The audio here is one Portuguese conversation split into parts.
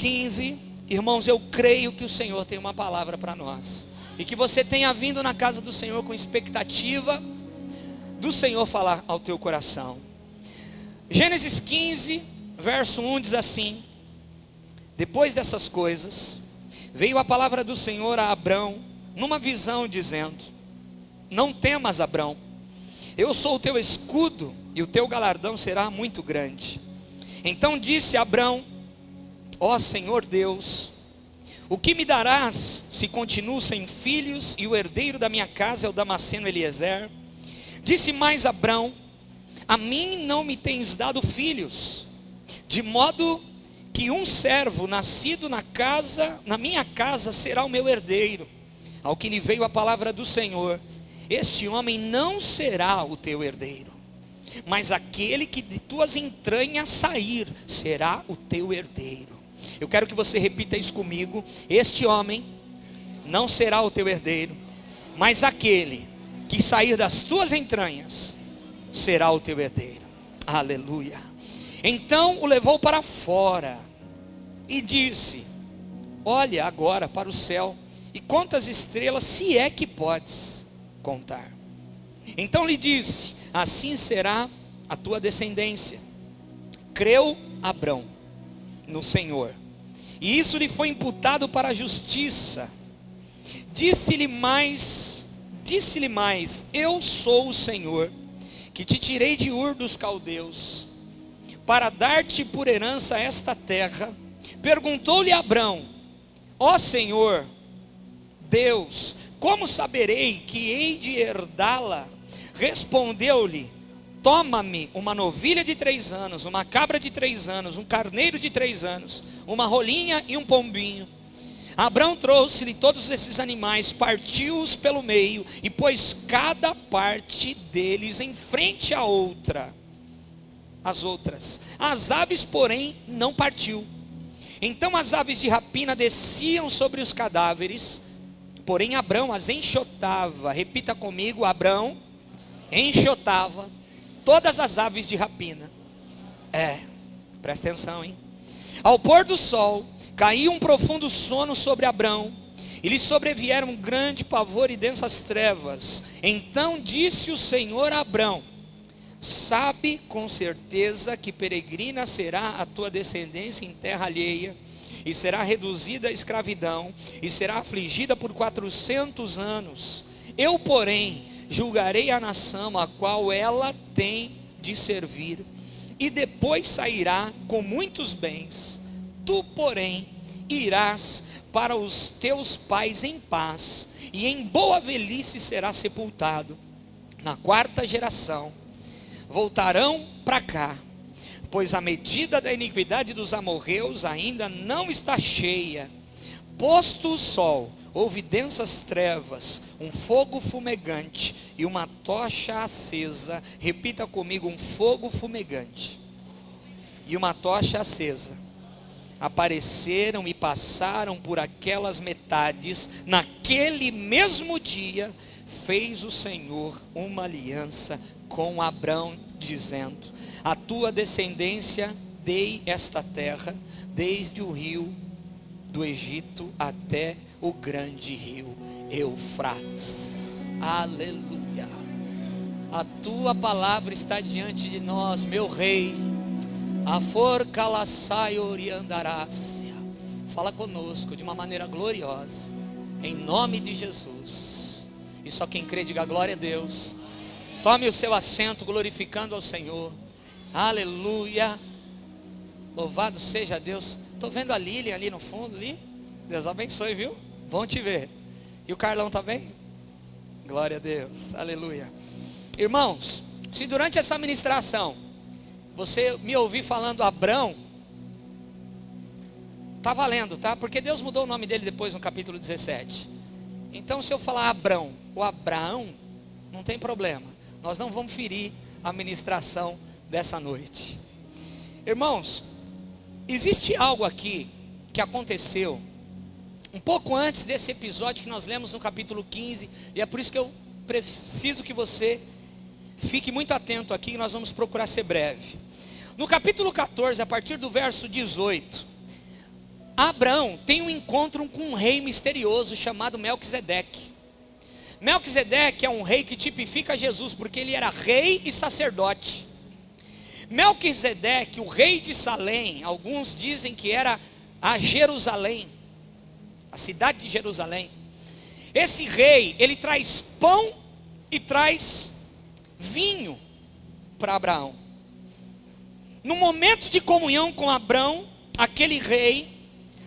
15, irmãos, eu creio que o Senhor tem uma palavra para nós, e que você tenha vindo na casa do Senhor com expectativa do Senhor falar ao teu coração. Gênesis 15, verso 1 diz assim: depois dessas coisas, veio a palavra do Senhor a Abrão, numa visão, dizendo: não temas, Abrão, eu sou o teu escudo, e o teu galardão será muito grande. Então disse Abrão: ó Senhor Deus, o que me darás, se continuo sem filhos, e o herdeiro da minha casa é o Damasceno Eliezer? Disse mais Abrão: a mim não me tens dado filhos, de modo que um servo nascido na minha casa será o meu herdeiro. Ao que lhe veio a palavra do Senhor: este homem não será o teu herdeiro, mas aquele que de tuas entranhas sair será o teu herdeiro. Eu quero que você repita isso comigo: este homem não será o teu herdeiro, mas aquele que sair das tuas entranhas será o teu herdeiro. Aleluia. Então o levou para fora e disse: olha agora para o céu e conta as estrelas, se é que podes contar. Então lhe disse: assim será a tua descendência. Creu Abrão no Senhor, e isso lhe foi imputado para a justiça. Disse-lhe mais: eu sou o Senhor, que te tirei de Ur dos Caldeus, para dar-te por herança esta terra. Perguntou-lhe Abrão: ó Senhor Deus, como saberei que hei de herdá-la? Respondeu-lhe: toma-me uma novilha de 3 anos, uma cabra de 3 anos, um carneiro de 3 anos, uma rolinha e um pombinho. Abrão trouxe-lhe todos esses animais, partiu-os pelo meio e pôs cada parte deles em frente à outra, as outras. As aves, porém, não partiu. Então as aves de rapina desciam sobre os cadáveres, porém Abrão as enxotava. Repita comigo: Abrão enxotava todas as aves de rapina. Presta atenção, hein? Ao pôr do sol, caiu um profundo sono sobre Abrão, e lhe sobrevieram um grande pavor e densas trevas. Então disse o Senhor a Abrão: sabe com certeza que peregrina será a tua descendência em terra alheia, e será reduzida à escravidão, e será afligida por 400 anos. Eu, porém, julgarei a nação a qual ela tem de servir, e depois sairá com muitos bens. Tu, porém, irás para os teus pais em paz, e em boa velhice serás sepultado. Na 4ª geração voltarão para cá, pois a medida da iniquidade dos amorreus ainda não está cheia. Posto o sol, houve densas trevas, um fogo fumegante e uma tocha acesa. Repita comigo: um fogo fumegante e uma tocha acesa apareceram e passaram por aquelas metades. Naquele mesmo dia fez o Senhor uma aliança com Abrão, dizendo: a tua descendência dei esta terra, desde o rio do Egito até o grande rio Eufrates. Aleluia. A tua palavra está diante de nós, meu rei. A forcalaçai oriandarácia. Fala conosco de uma maneira gloriosa, em nome de Jesus. E só quem crê diga glória a Deus. Tome o seu assento, glorificando ao Senhor. Aleluia. Louvado seja Deus. Estou vendo a Lilian ali no fundo ali. Deus abençoe, viu? Bom te ver. E o Carlão está bem? Glória a Deus. Aleluia. Irmãos, se durante essa ministração você me ouvir falando Abrão, está valendo, tá? Porque Deus mudou o nome dele depois no capítulo 17. Então se eu falar Abrão ou Abraão, não tem problema. Nós não vamos ferir a ministração dessa noite. Irmãos, existe algo aqui que aconteceu um pouco antes desse episódio que nós lemos no capítulo 15. E é por isso que eu preciso que você fique muito atento aqui, que nós vamos procurar ser breve. No capítulo 14, a partir do verso 18, Abraão tem um encontro com um rei misterioso chamado Melquisedeque. Melquisedeque é um rei que tipifica Jesus, porque ele era rei e sacerdote. Melquisedeque, o rei de Salém, alguns dizem que era a Jerusalém, a cidade de Jerusalém. Esse rei, ele traz pão e traz vinho para Abraão. No momento de comunhão com Abraão, aquele rei,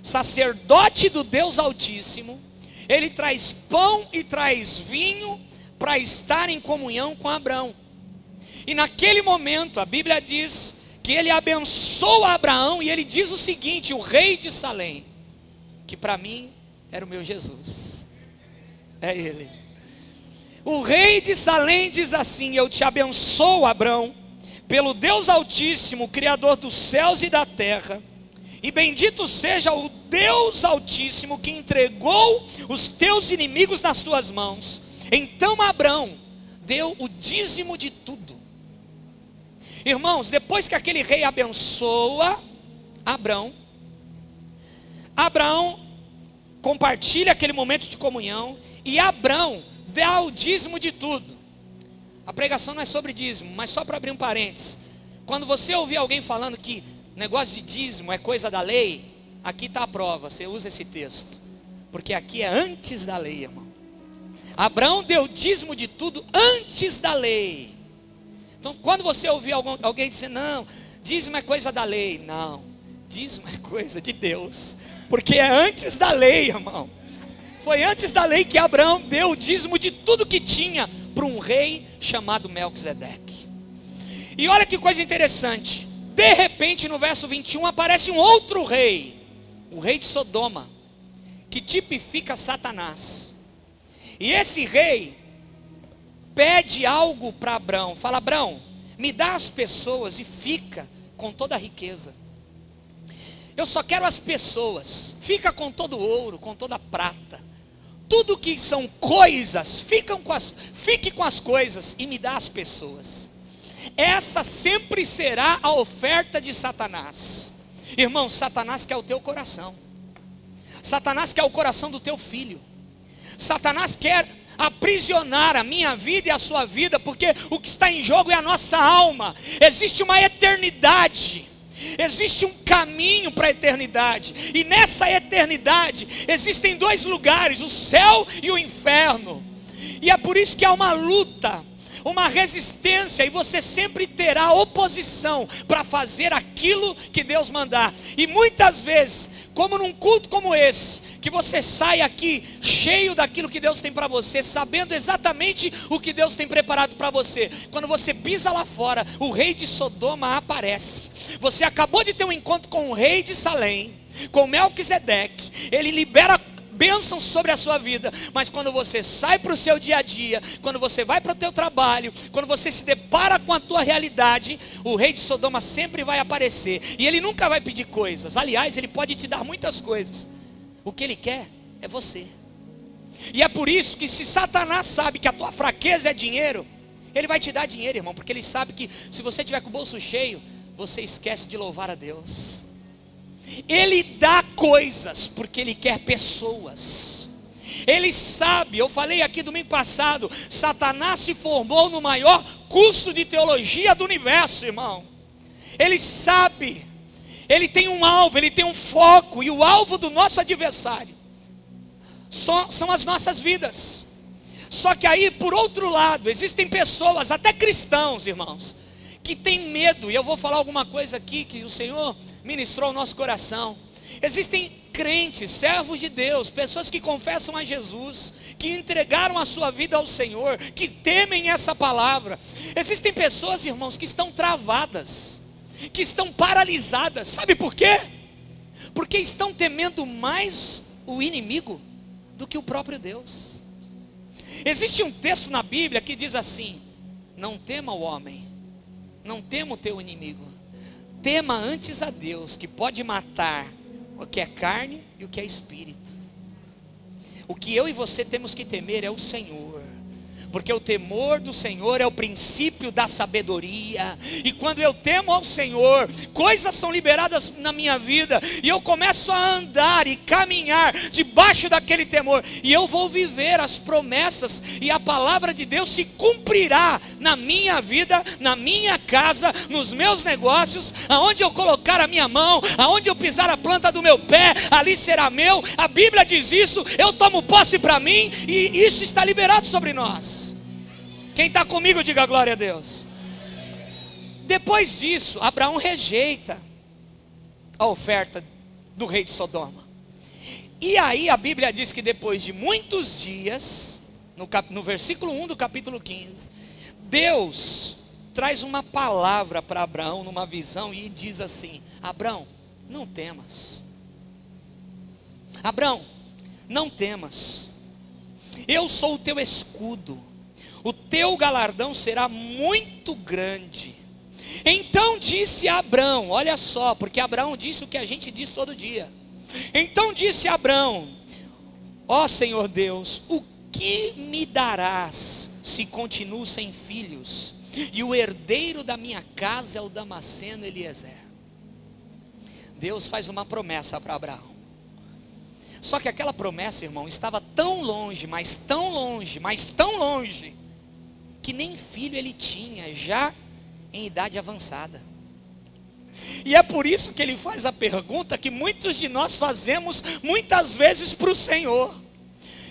sacerdote do Deus Altíssimo, ele traz pão e traz vinho para estar em comunhão com Abraão. E naquele momento a Bíblia diz que ele abençoa Abraão, e ele diz o seguinte, o rei de Salém, que para mim era o meu Jesus, é ele. O rei de Salém diz assim: eu te abençoo, Abraão, pelo Deus Altíssimo, Criador dos céus e da terra, e bendito seja o Deus Altíssimo que entregou os teus inimigos nas tuas mãos. Então Abraão deu o dízimo de tudo. Irmãos, depois que aquele rei abençoa Abraão, Abraão compartilha aquele momento de comunhão, e Abraão dá o dízimo de tudo. A pregação não é sobre dízimo, mas só para abrir um parênteses, quando você ouvir alguém falando que negócio de dízimo é coisa da lei, aqui está a prova, você usa esse texto, porque aqui é antes da lei, irmão. Abraão deu dízimo de tudo antes da lei. Então quando você ouvir alguém dizer, não, dízimo é coisa da lei, não, dízimo é coisa de Deus, porque é antes da lei, irmão. Foi antes da lei que Abraão deu o dízimo de tudo que tinha para um rei chamado Melquisedeque. E olha que coisa interessante, de repente no verso 21 aparece um outro rei, o rei de Sodoma, que tipifica Satanás. E esse rei pede algo para Abraão, fala: Abraão, me dá as pessoas e fica com toda a riqueza. Eu só quero as pessoas, fica com todo o ouro, com toda a prata, tudo que são coisas, fique com as coisas e me dá as pessoas. Essa sempre será a oferta de Satanás. Irmão, Satanás quer o teu coração, Satanás quer o coração do teu filho, Satanás quer aprisionar a minha vida e a sua vida, porque o que está em jogo é a nossa alma. Existe uma eternidade, existe um caminho para a eternidade, e nessa eternidade existem dois lugares, o céu e o inferno. E é por isso que há uma luta, uma resistência, e você sempre terá oposição para fazer aquilo que Deus mandar. E muitas vezes, como num culto como esse, que você sai aqui cheio daquilo que Deus tem para você, sabendo exatamente o que Deus tem preparado para você, quando você pisa lá fora, o rei de Sodoma aparece. Você acabou de ter um encontro com o rei de Salém, com Melquisedeque, ele libera bênçãos sobre a sua vida, mas quando você sai para o seu dia a dia, quando você vai para o teu trabalho, quando você se depara com a tua realidade, o rei de Sodoma sempre vai aparecer, e ele nunca vai pedir coisas. Aliás, ele pode te dar muitas coisas, o que ele quer é você. E é por isso que, se Satanás sabe que a tua fraqueza é dinheiro, ele vai te dar dinheiro, irmão, porque ele sabe que se você tiver com o bolso cheio, você esquece de louvar a Deus. Ele dá coisas porque ele quer pessoas. Ele sabe, eu falei aqui domingo passado, Satanás se formou no maior curso de teologia do universo, irmão. Ele sabe, ele tem um alvo, ele tem um foco, e o alvo do nosso adversário são as nossas vidas. Só que aí, por outro lado, existem pessoas, até cristãos, irmãos, que têm medo, e eu vou falar alguma coisa aqui que o Senhor ministrou ao nosso coração. Existem crentes, servos de Deus, pessoas que confessam a Jesus, que entregaram a sua vida ao Senhor, que temem essa palavra. Existem pessoas, irmãos, que estão travadas, que estão paralisadas. Sabe por quê? Porque estão temendo mais o inimigo do que o próprio Deus. Existe um texto na Bíblia que diz assim: não tema o homem, não tema o teu inimigo, tema antes a Deus, que pode matar o que é carne e o que é espírito. O que eu e você temos que temer é o Senhor, porque o temor do Senhor é o princípio da sabedoria. E quando eu temo ao Senhor, coisas são liberadas na minha vida, e eu começo a andar e caminhar debaixo daquele temor, e eu vou viver as promessas, e a palavra de Deus se cumprirá na minha vida, na minha casa, nos meus negócios, aonde eu colocar a minha mão, aonde eu pisar a planta do meu pé, ali será meu. A Bíblia diz isso, eu tomo posse para mim, e isso está liberado sobre nós. Quem está comigo, diga glória a Deus. Depois disso, Abraão rejeita a oferta do rei de Sodoma. E aí a Bíblia diz que depois de muitos dias, no versículo 1 do capítulo 15, Deus traz uma palavra para Abraão numa visão e diz assim: Abraão, não temas. Abraão, não temas. Eu sou o teu escudo. O teu galardão será muito grande. Então disse Abraão, olha só, porque Abraão disse o que a gente diz todo dia. Então disse Abraão: ó Senhor Deus, o que me darás se continuo sem filhos? E o herdeiro da minha casa é o Damasceno Eliezer. Deus faz uma promessa para Abraão. Só que aquela promessa, irmão, estava tão longe, mas tão longe, mas tão longe, que nem filho ele tinha, já em idade avançada. E é por isso que ele faz a pergunta que muitos de nós fazemos muitas vezes para o Senhor.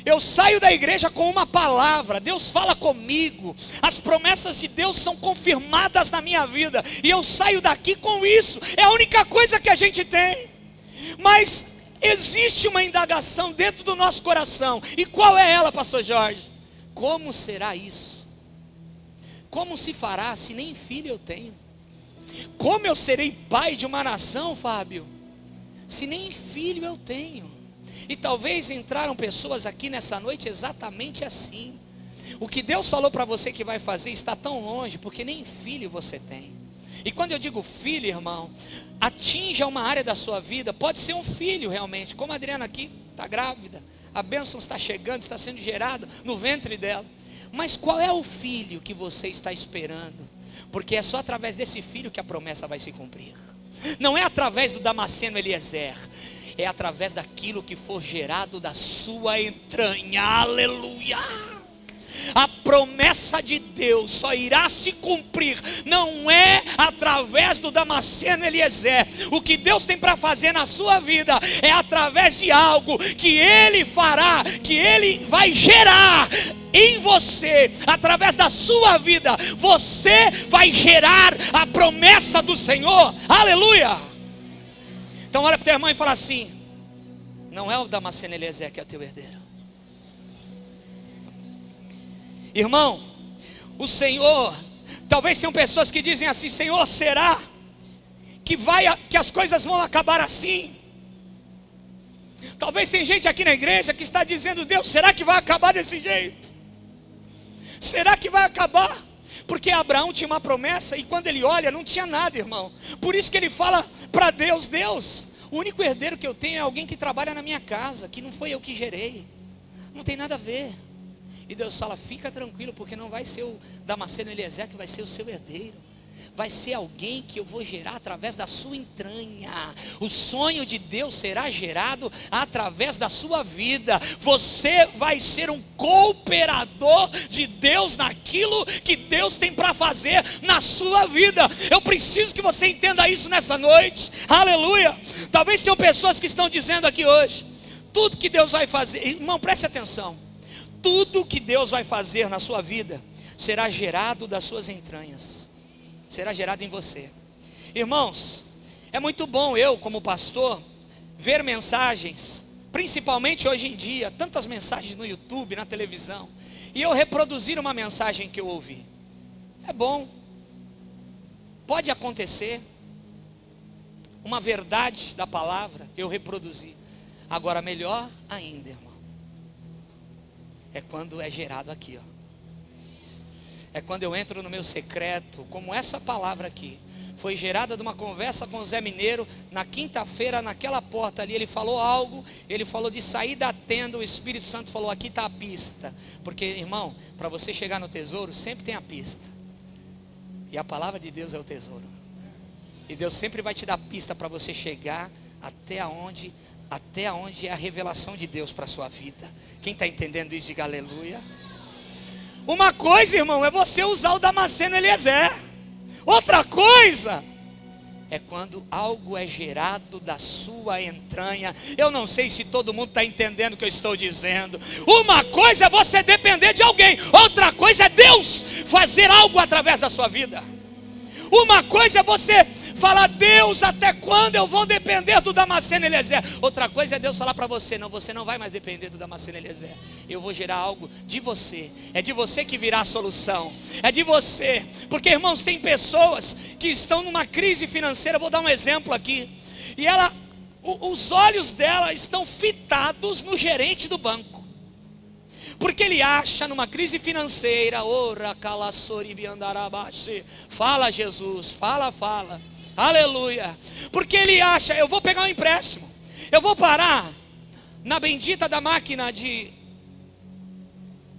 Eu saio da igreja com uma palavra, Deus fala comigo, as promessas de Deus são confirmadas na minha vida, e eu saio daqui com isso, é a única coisa que a gente tem. Mas existe uma indagação dentro do nosso coração, e qual é ela, pastor Jorge? Como será isso? Como se fará se nem filho eu tenho? Como eu serei pai de uma nação, Fábio, se nem filho eu tenho? E talvez entraram pessoas aqui nessa noite exatamente assim. O que Deus falou para você que vai fazer está tão longe, porque nem filho você tem. E quando eu digo filho, irmão, atinja uma área da sua vida. Pode ser um filho realmente, como a Adriana aqui está grávida, a bênção está chegando, está sendo gerada no ventre dela. Mas qual é o filho que você está esperando? Porque é só através desse filho que a promessa vai se cumprir. Não é através do Damasceno Eliezer, é através daquilo que for gerado da sua entranha. Aleluia! A promessa de Deus só irá se cumprir, não é através do Damasceno Eliezer. O que Deus tem para fazer na sua vida é através de algo que Ele fará, que Ele vai gerar em você, através da sua vida. Você vai gerar a promessa do Senhor. Aleluia! Então olha para o teu irmão e fala assim: não é o Damasceno Eliezer que é o teu herdeiro. Irmão, o Senhor, talvez tenham pessoas que dizem assim: Senhor, será que as coisas vão acabar assim? Talvez tem gente aqui na igreja que está dizendo: Deus, será que vai acabar desse jeito? Será que vai acabar? Porque Abraão tinha uma promessa, e quando ele olha, não tinha nada, irmão. Por isso que ele fala para Deus: Deus, o único herdeiro que eu tenho é alguém que trabalha na minha casa, que não foi eu que gerei, não tem nada a ver. E Deus fala: fica tranquilo, porque não vai ser o Damasceno Eliezer que vai ser o seu herdeiro. Vai ser alguém que eu vou gerar através da sua entranha. O sonho de Deus será gerado através da sua vida. Você vai ser um cooperador de Deus naquilo que Deus tem para fazer na sua vida. Eu preciso que você entenda isso nessa noite. Aleluia! Talvez tenham pessoas que estão dizendo aqui hoje: tudo que Deus vai fazer, irmão, preste atenção, tudo que Deus vai fazer na sua vida será gerado das suas entranhas, será gerado em você. Irmãos, é muito bom eu, como pastor, ver mensagens, principalmente hoje em dia, tantas mensagens no YouTube, na televisão, e eu reproduzir uma mensagem que eu ouvi. É bom, pode acontecer, uma verdade da palavra eu reproduzir. Agora, melhor ainda, irmão, é quando é gerado aqui, ó. É quando eu entro no meu secreto, como essa palavra aqui, foi gerada de uma conversa com o Zé Mineiro. Na quinta-feira, naquela porta ali, ele falou algo. Ele falou de sair da tenda. O Espírito Santo falou: aqui está a pista. Porque, irmão, para você chegar no tesouro, sempre tem a pista. E a palavra de Deus é o tesouro. E Deus sempre vai te dar pista para você chegar até onde é a revelação de Deus para a sua vida. Quem está entendendo isso, diga aleluia. Uma coisa, irmão, é você usar o Damasceno Eliezer. Outra coisa é quando algo é gerado da sua entranha. Eu não sei se todo mundo está entendendo o que eu estou dizendo. Uma coisa é você depender de alguém. Outra coisa é Deus fazer algo através da sua vida. Uma coisa é você falar: Deus, até quando eu vou depender do Damasceno Eliezer? Outra coisa é Deus falar para você: não, você não vai mais depender do Damasceno Eliezer. Eu vou gerar algo de você. É de você que virá a solução. É de você. Porque, irmãos, tem pessoas que estão numa crise financeira. Vou dar um exemplo aqui. E os olhos dela estão fitados no gerente do banco. Porque ele acha numa crise financeira. Fala, Jesus, fala. Aleluia. Porque ele acha: eu vou pegar um empréstimo, eu vou parar na bendita da máquina de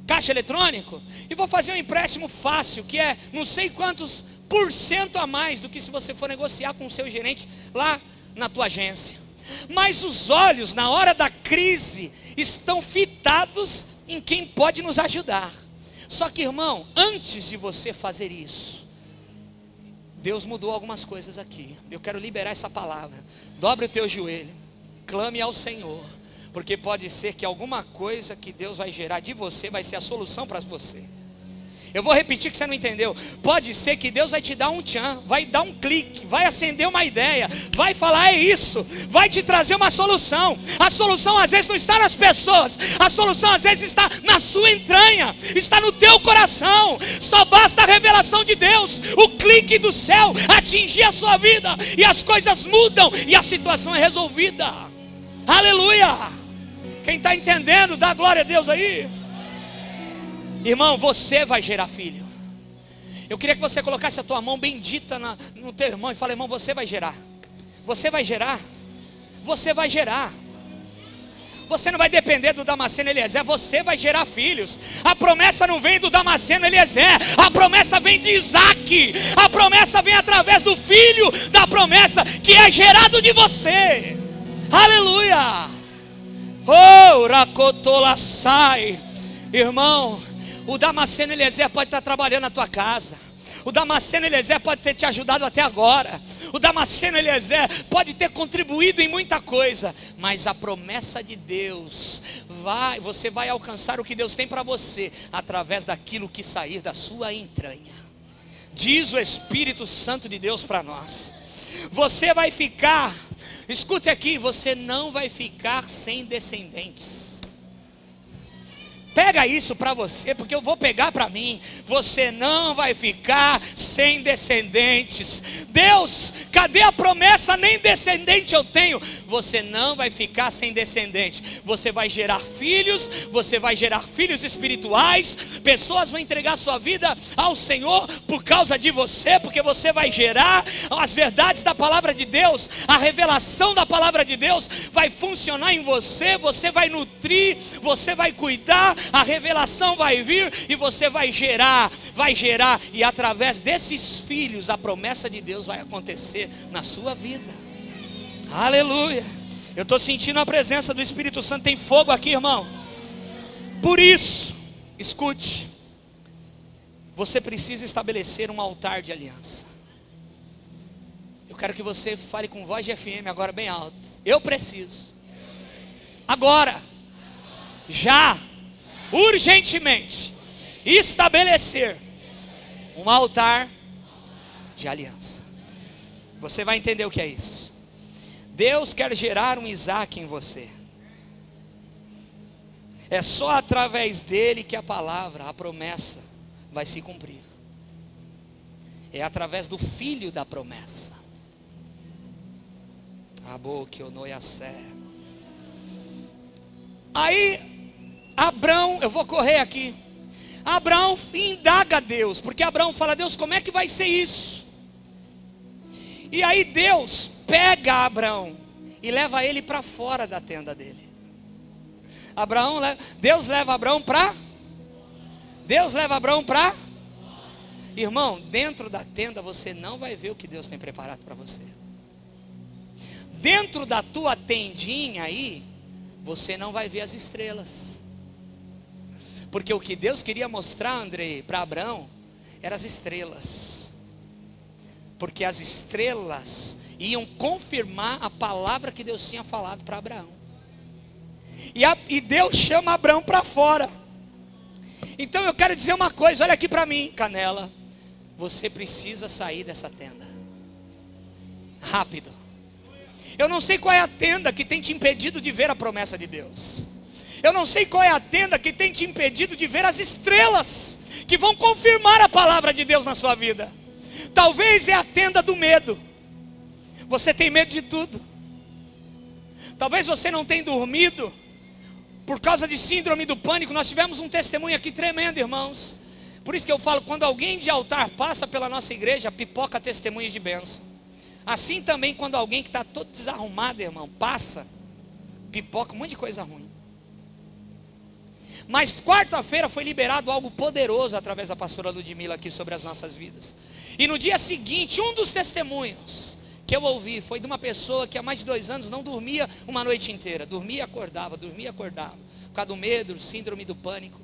caixa eletrônico e vou fazer um empréstimo fácil, que é não sei quantos % a mais do que se você for negociar com o seu gerente lá na tua agência. Mas os olhos, na hora da crise, estão fitados em quem pode nos ajudar. Só que, irmão, antes de você fazer isso, Deus mudou algumas coisas aqui. Eu quero liberar essa palavra. Dobre o teu joelho, clame ao Senhor, porque pode ser que alguma coisa que Deus vai gerar de você vai ser a solução para você. Eu vou repetir que você não entendeu. Pode ser que Deus vai te dar um tchan, vai dar um clique, vai acender uma ideia, vai falar: é isso, vai te trazer uma solução. A solução às vezes não está nas pessoas, a solução às vezes está na sua entranha, está no teu coração. Só basta a revelação de Deus, o clique do céu atingir a sua vida, e as coisas mudam e a situação é resolvida. Aleluia. Quem está entendendo, dá glória a Deus aí. Irmão, você vai gerar filho. Eu queria que você colocasse a tua mão bendita no teu irmão e fale: irmão, você vai gerar. Você vai gerar. Você vai gerar. Você não vai depender do Damasceno Eliezer, você vai gerar filhos. A promessa não vem do Damasceno Eliezer, a promessa vem de Isaac. A promessa vem através do filho da promessa, que é gerado de você. Aleluia. Oh, Rakotolassai. Irmão, o Damasceno Eliezer pode estar trabalhando na tua casa. O Damasceno Eliezer pode ter te ajudado até agora. O Damasceno Eliezer pode ter contribuído em muita coisa. Mas a promessa de Deus, você vai alcançar o que Deus tem para você através daquilo que sair da sua entranha. Diz o Espírito Santo de Deus para nós. Você vai ficar, escute aqui, você não vai ficar sem descendentes. Pega isso para você, porque eu vou pegar para mim. Você não vai ficar sem descendentes. Deus, cadê a promessa? Nem descendente eu tenho. Você não vai ficar sem descendente. Você vai gerar filhos. Você vai gerar filhos espirituais. Pessoas vão entregar sua vida ao Senhor por causa de você, porque você vai gerar as verdades da palavra de Deus. A revelação da palavra de Deus vai funcionar em você. Você vai nutrir, você vai cuidar. A revelação vai vir e você vai gerar, e através desses filhos a promessa de Deus vai acontecer na sua vida. Aleluia. Eu estou sentindo a presença do Espírito Santo. Tem fogo aqui, irmão. Por isso, escute, você precisa estabelecer um altar de aliança. Eu quero que você fale com voz de FM agora bem alto. Eu preciso agora, já, urgentemente, estabelecer um altar de aliança. Você vai entender o que é isso. Deus quer gerar um Isaac em você. É só através dele que a palavra, a promessa vai se cumprir. É através do filho da promessa. Aí Abraão, eu vou correr aqui. Abraão indaga a Deus, porque Abraão fala: Deus, como é que vai ser isso? E aí Deus pega Abraão e leva ele para fora da tenda dele. Deus leva Abraão para... Irmão, dentro da tenda você não vai ver o que Deus tem preparado para você. Dentro da tua tendinha aí, você não vai ver as estrelas. Porque o que Deus queria mostrar, Andrei, para Abraão, eram as estrelas. Porque as estrelas iam confirmar a palavra que Deus tinha falado para Abraão. E Deus chama Abraão para fora. Então eu quero dizer uma coisa, olha aqui para mim, Canela. Você precisa sair dessa tenda. Rápido. Eu não sei qual é a tenda que tem te impedido de ver a promessa de Deus. Eu não sei qual é a tenda que tem te impedido de ver as estrelas que vão confirmar a palavra de Deus na sua vida. Talvez é a tenda do medo. Você tem medo de tudo. Talvez você não tenha dormido por causa de síndrome do pânico. Nós tivemos um testemunho aqui tremendo, irmãos. Por isso que eu falo, quando alguém de altar passa pela nossa igreja, pipoca testemunhos de bênção. Assim também quando alguém que está todo desarrumado, irmão, passa, pipoca um monte de coisa ruim. Mas quarta-feira foi liberado algo poderoso através da pastora Ludmila aqui sobre as nossas vidas. E no dia seguinte, um dos testemunhos que eu ouvi foi de uma pessoa que há mais de 2 anos não dormia uma noite inteira. Dormia e acordava. Por causa do medo, síndrome do pânico.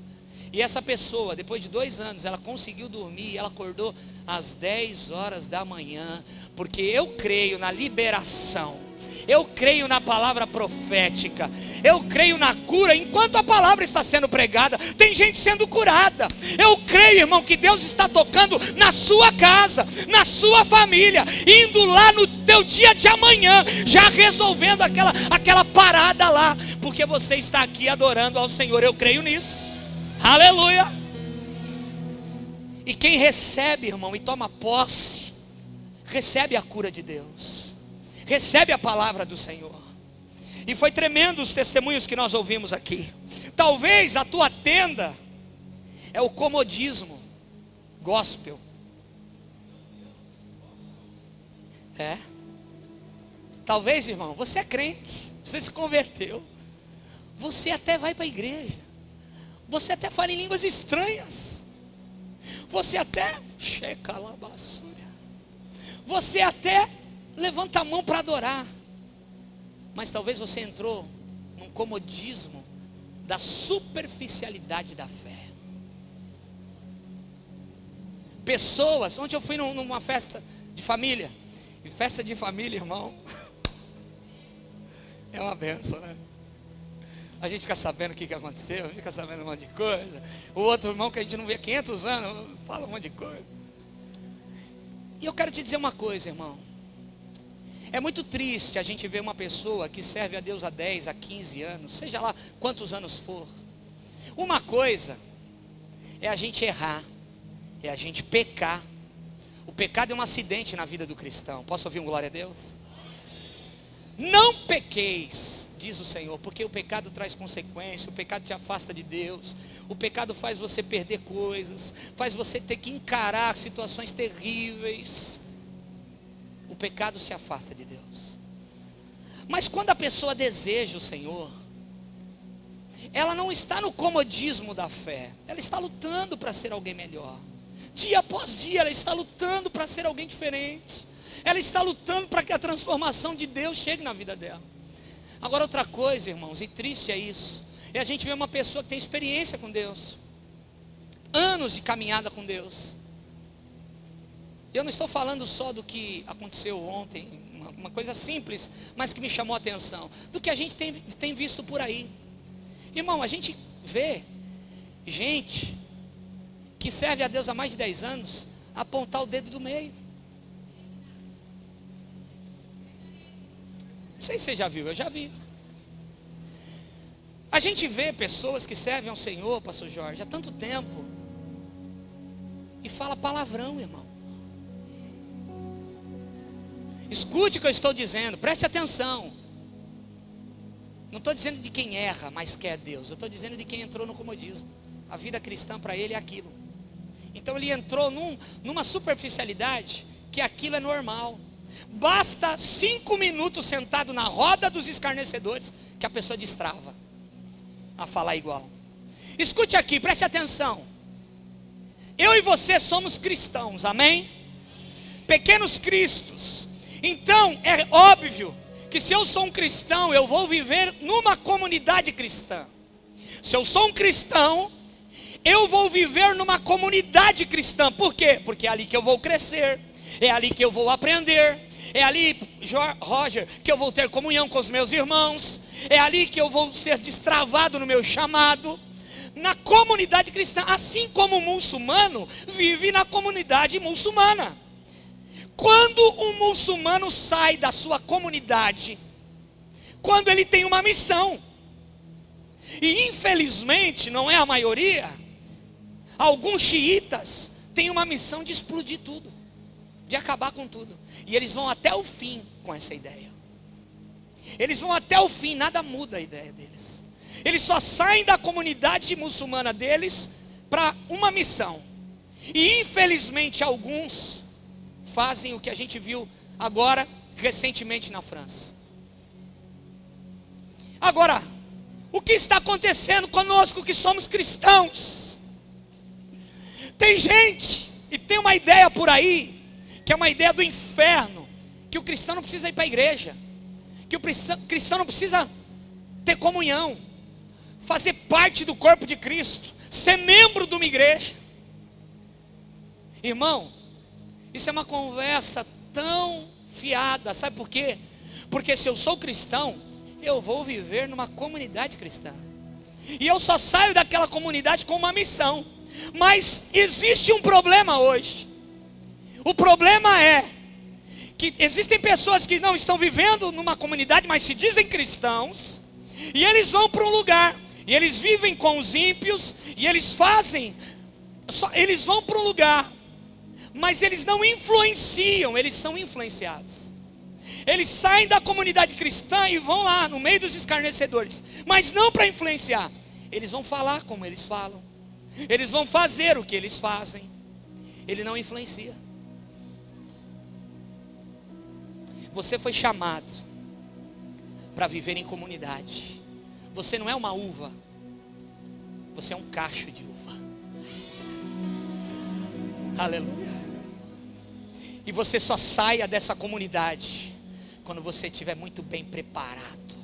E essa pessoa, depois de 2 anos, ela conseguiu dormir e ela acordou às 10 horas da manhã. Porque eu creio na liberação. Eu creio na palavra profética. Eu creio na cura. Enquanto a palavra está sendo pregada, tem gente sendo curada. Eu creio, irmão, que Deus está tocando na sua casa, na sua família, indo lá no teu dia de amanhã, já resolvendo aquela parada lá, porque você está aqui adorando ao Senhor. Eu creio nisso. Aleluia. E quem recebe, irmão, e toma posse, recebe a cura de Deus, recebe a palavra do Senhor. E foi tremendo os testemunhos que nós ouvimos aqui. Talvez a tua tenda é o comodismo gospel. Talvez, irmão, você é crente, você se converteu, você até vai para a igreja, você até fala em línguas estranhas, você até você até levanta a mão para adorar. Mas talvez você entrou num comodismo da superficialidade da fé. Pessoas, ontem eu fui numa festa de família. E festa de família, irmão, é uma benção, né? A gente fica sabendo o que aconteceu, a gente fica sabendo um monte de coisa. O outro irmão que a gente não vê há 500 anos, fala um monte de coisa. E eu quero te dizer uma coisa, irmão. É muito triste a gente ver uma pessoa que serve a Deus há 10, há 15 anos, seja lá quantos anos for. Uma coisa é a gente errar, é a gente pecar. O pecado é um acidente na vida do cristão. Posso ouvir um glória a Deus? Não pequeis, diz o Senhor, porque o pecado traz consequência, o pecado te afasta de Deus, o pecado faz você perder coisas, faz você ter que encarar situações terríveis. O pecado se afasta de Deus. Mas quando a pessoa deseja o Senhor, ela não está no comodismo da fé, ela está lutando para ser alguém melhor. Dia após dia ela está lutando para ser alguém diferente. Ela está lutando para que a transformação de Deus chegue na vida dela. Agora outra coisa, irmãos, e triste é isso, é a gente ver uma pessoa que tem experiência com Deus, anos de caminhada com Deus. Eu não estou falando só do que aconteceu ontem, uma coisa simples, mas que me chamou a atenção, do que a gente tem visto por aí. Irmão, a gente vê gente que serve a Deus há mais de 10 anos apontar o dedo do meio. Não sei se você já viu, eu já vi. A gente vê pessoas que servem ao Senhor, pastor Jorge, há tanto tempo, e fala palavrão, irmão. Escute o que eu estou dizendo, preste atenção. Não estou dizendo de quem erra, mas quer Deus. Eu estou dizendo de quem entrou no comodismo. A vida cristã para ele é aquilo. Então ele entrou numa superficialidade, que aquilo é normal. Basta 5 minutos sentado na roda dos escarnecedores que a pessoa destrava a falar igual. Escute aqui, preste atenção. Eu e você somos cristãos, amém? Pequenos cristos. Então é óbvio que se eu sou um cristão, eu vou viver numa comunidade cristã. Se eu sou um cristão, eu vou viver numa comunidade cristã. Por quê? Porque é ali que eu vou crescer, é ali que eu vou aprender, é ali, Roger, que eu vou ter comunhão com os meus irmãos, é ali que eu vou ser destravado no meu chamado, na comunidade cristã. Assim como o muçulmano vive na comunidade muçulmana. Quando um muçulmano sai da sua comunidade, quando ele tem uma missão, e infelizmente não é a maioria, alguns xiitas têm uma missão de explodir tudo, de acabar com tudo, e eles vão até o fim com essa ideia. Eles vão até o fim, nada muda a ideia deles. Eles só saem da comunidade muçulmana deles para uma missão. E infelizmente alguns fazem o que a gente viu agora, recentemente na França. Agora, o que está acontecendo conosco que somos cristãos? Tem gente, e tem uma ideia por aí, que é uma ideia do inferno, que o cristão não precisa ir para a igreja, que o cristão não precisa ter comunhão, fazer parte do corpo de Cristo, ser membro de uma igreja. Irmão, isso é uma conversa tão fiada, sabe por quê? Porque se eu sou cristão, eu vou viver numa comunidade cristã, e eu só saio daquela comunidade com uma missão. Mas existe um problema hoje. O problema é que existem pessoas que não estão vivendo numa comunidade, mas se dizem cristãos, e eles vão para um lugar, e eles vivem com os ímpios, e eles fazem, eles vão para um lugar, mas eles não influenciam, eles são influenciados. Eles saem da comunidade cristã e vão lá no meio dos escarnecedores, mas não para influenciar. Eles vão falar como eles falam, eles vão fazer o que eles fazem. Ele não influencia. Você foi chamado para viver em comunidade. Você não é uma uva, você é um cacho de uva. Aleluia. E você só saia dessa comunidade quando você estiver muito bem preparado,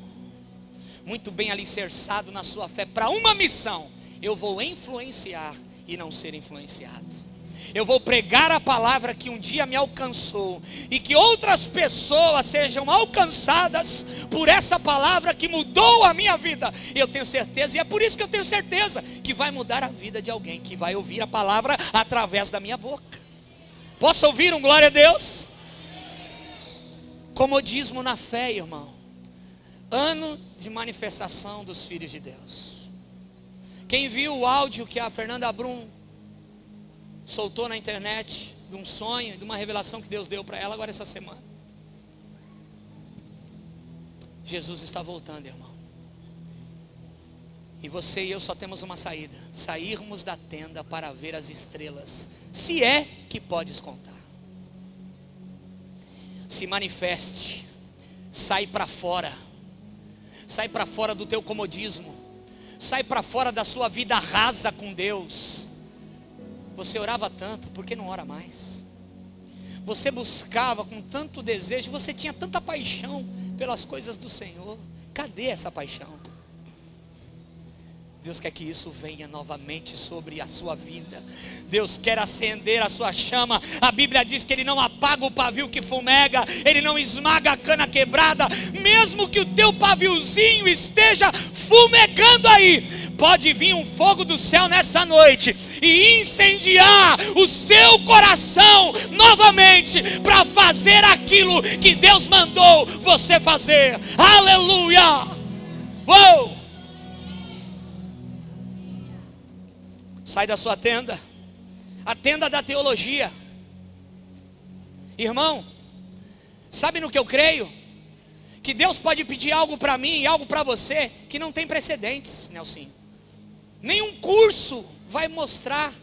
muito bem alicerçado na sua fé para uma missão. Eu vou influenciar e não ser influenciado. Eu vou pregar a palavra que um dia me alcançou, e que outras pessoas sejam alcançadas por essa palavra que mudou a minha vida. Eu tenho certeza, e é por isso que eu tenho certeza que vai mudar a vida de alguém que vai ouvir a palavra através da minha boca. Posso ouvir um glória a Deus? Comodismo na fé, irmão. Ano de manifestação dos filhos de Deus. Quem viu o áudio que a Fernanda Brum soltou na internet, de um sonho, de uma revelação que Deus deu para ela agora essa semana. Jesus está voltando, irmão. E você e eu só temos uma saída: sairmos da tenda para ver as estrelas, se é que podes contar. Se manifeste, sai para fora. Sai para fora do teu comodismo. Sai para fora da sua vida rasa com Deus. Você orava tanto, por que não ora mais? Você buscava com tanto desejo, você tinha tanta paixão pelas coisas do Senhor. Cadê essa paixão? Deus quer que isso venha novamente sobre a sua vida. Deus quer acender a sua chama. A Bíblia diz que Ele não apaga o pavio que fumega, Ele não esmaga a cana quebrada. Mesmo que o teu paviozinho esteja fumegando aí, pode vir um fogo do céu nessa noite e incendiar o seu coração novamente, para fazer aquilo que Deus mandou você fazer. Aleluia! Uou! Sai da sua tenda, a tenda da teologia. Irmão, sabe no que eu creio? Que Deus pode pedir algo para mim e algo para você que não tem precedentes, Nelson. Nenhum curso vai mostrar.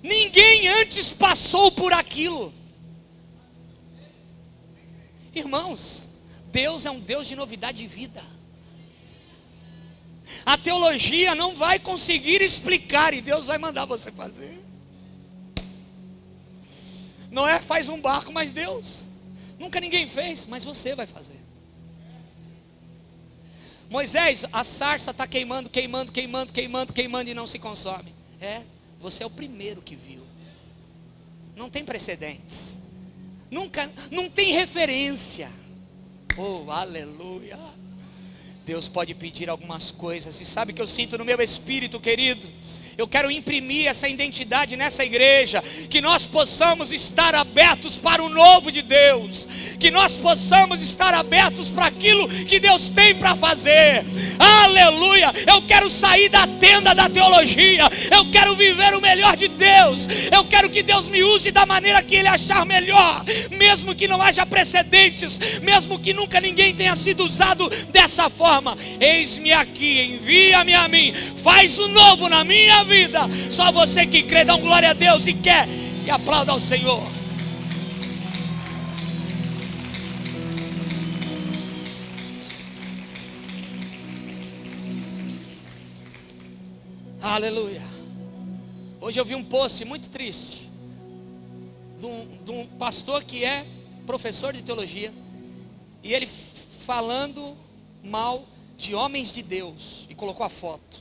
Ninguém antes passou por aquilo. Irmãos, Deus é um Deus de novidade de vida. A teologia não vai conseguir explicar e Deus vai mandar você fazer. Noé faz um barco, mas Deus. Nunca ninguém fez, mas você vai fazer. Moisés, a sarça está queimando e não se consome. Você é o primeiro que viu. Não tem precedentes. Não tem referência. Oh, aleluia. Deus pode pedir algumas coisas. E sabe o que eu sinto no meu espírito, querido? Eu quero imprimir essa identidade nessa igreja, que nós possamos estar abertos para o novo de Deus, que nós possamos estar abertos para aquilo que Deus tem para fazer. Aleluia. Eu quero sair da tenda da teologia, eu quero viver o melhor de Deus, eu quero que Deus me use da maneira que Ele achar melhor, mesmo que não haja precedentes, mesmo que nunca ninguém tenha sido usado dessa forma. Eis-me aqui, envia-me a mim, faz o novo na minha vida. Só você que crê, dá um glória a Deus e quer, e aplauda ao Senhor. Aleluia. Hoje eu vi um post muito triste de um pastor que é professor de teologia, e ele falando mal de homens de Deus, e colocou a foto.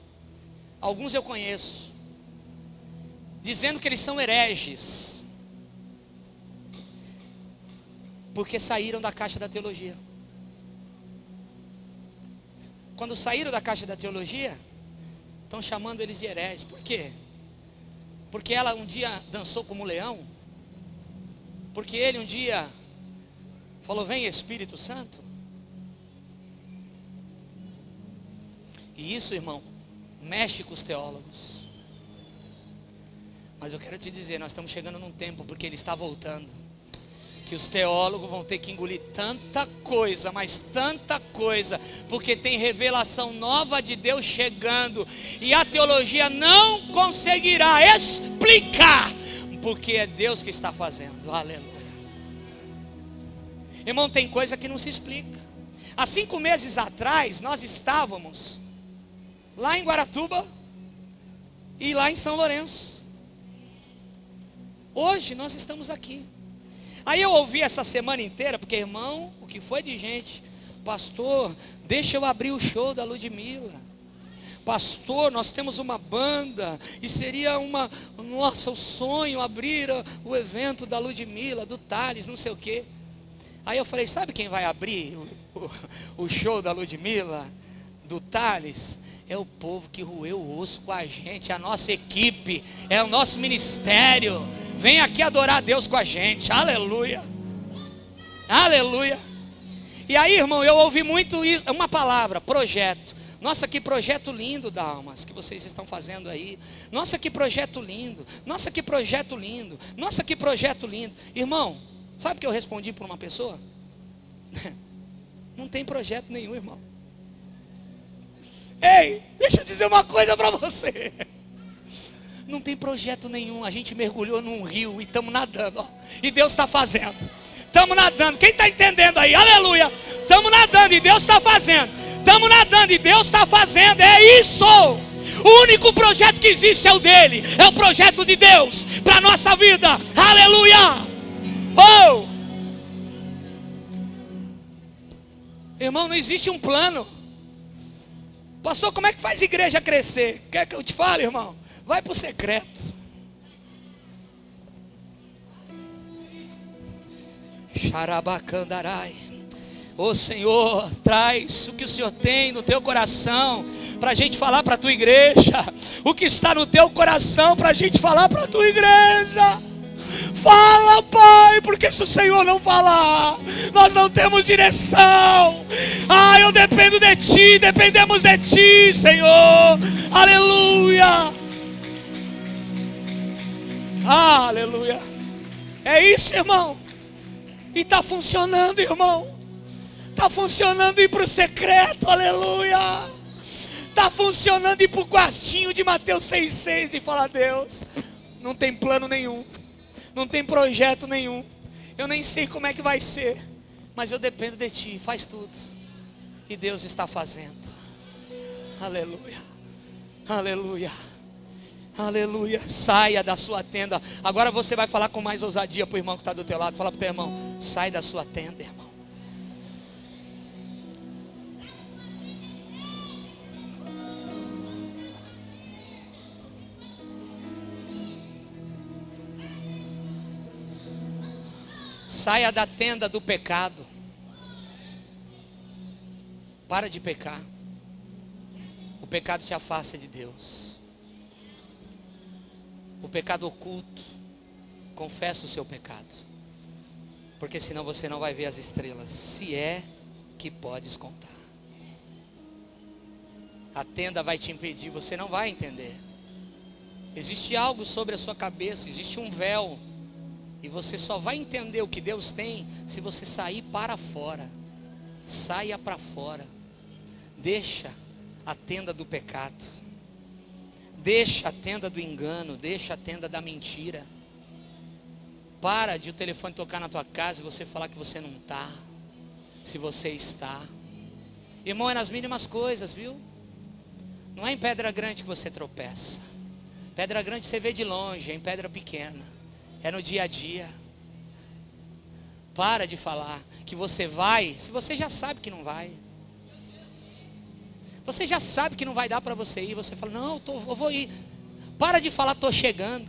Alguns eu conheço, dizendo que eles são hereges, porque saíram da caixa da teologia. Quando saíram da caixa da teologia, estão chamando eles de hereges. Por quê? Porque ela um dia dançou como um leão? Porque ele um dia falou: vem Espírito Santo? E isso, irmão, mexe com os teólogos. Mas eu quero te dizer, nós estamos chegando num tempo, porque Ele está voltando, que os teólogos vão ter que engolir tanta coisa, mas tanta coisa, porque tem revelação nova de Deus chegando, e a teologia não conseguirá explicar, porque é Deus que está fazendo. Aleluia. Irmão, tem coisa que não se explica. Há 5 meses atrás, nós estávamos lá em Guaratuba e lá em São Lourenço. Hoje nós estamos aqui. Aí eu ouvi essa semana inteira, porque, irmão, o que foi de gente: pastor, deixa eu abrir o show da Ludmilla. Pastor, nós temos uma banda e seria nossa, o sonho abrir o evento da Ludmilla, do Thales, não sei o quê. Aí eu falei: sabe quem vai abrir o show da Ludmilla, do Thales? É o povo que roeu o osso com a gente, a nossa equipe, é o nosso ministério. Vem aqui adorar a Deus com a gente. Aleluia. Aleluia. E aí, irmão, eu ouvi muito isso, uma palavra: projeto. Nossa, que projeto lindo, Dalmas, que vocês estão fazendo aí. Nossa, que projeto lindo. Nossa, que projeto lindo. Nossa, que projeto lindo. Irmão, sabe o que eu respondi para uma pessoa? Não tem projeto nenhum, irmão. Ei, deixa eu dizer uma coisa para você. Não tem projeto nenhum. A gente mergulhou num rio e estamos nadando, ó. E Deus está fazendo. Estamos nadando. Quem está entendendo aí? Aleluia. Estamos nadando e Deus está fazendo. Estamos nadando e Deus está fazendo. É isso. O único projeto que existe é o dele. É o projeto de Deus para a nossa vida. Aleluia. Oh! Irmão, não existe um plano. Pastor, como é que faz a igreja crescer? Quer que eu te fale, irmão? Vai para o secreto. Xarabacandarai. Ô Senhor, traz o que o Senhor tem no teu coração para a gente falar para a tua igreja. O que está no teu coração para a gente falar para a tua igreja. Fala, Pai, porque se o Senhor não falar, nós não temos direção. Eu dependo de Ti, dependemos de Ti, Senhor. Aleluia. Aleluia. É isso, irmão. E está funcionando, irmão. Está funcionando ir para o secreto, aleluia. Está funcionando ir para o guardinho de Mateus 6,6 e falar: Deus, não tem plano nenhum, não tem projeto nenhum, eu nem sei como é que vai ser, mas eu dependo de ti, faz tudo. E Deus está fazendo. Aleluia, aleluia, aleluia. Saia da sua tenda. Agora você vai falar com mais ousadia para o irmão que está do teu lado. Fala para o teu irmão: sai da sua tenda, irmão. Saia da tenda do pecado. Para de pecar. O pecado te afasta de Deus. O pecado oculto. Confessa o seu pecado. Porque senão você não vai ver as estrelas. Se é que podes contar. A tenda vai te impedir. Você não vai entender. Existe algo sobre a sua cabeça. Existe um véu. E você só vai entender o que Deus tem se você sair para fora. Saia para fora. Deixa a tenda do pecado. Deixa a tenda do engano. Deixa a tenda da mentira. Para de o telefone tocar na tua casa e você falar que você não está. Se você está. Irmão, é nas mínimas coisas, viu? Não é em pedra grande que você tropeça. Pedra grande você vê de longe, é em pedra pequena. É no dia a dia. Para de falar que você vai, se você já sabe que não vai. Você já sabe que não vai dar para você ir. Você fala: não, eu vou ir. Para de falar: estou chegando.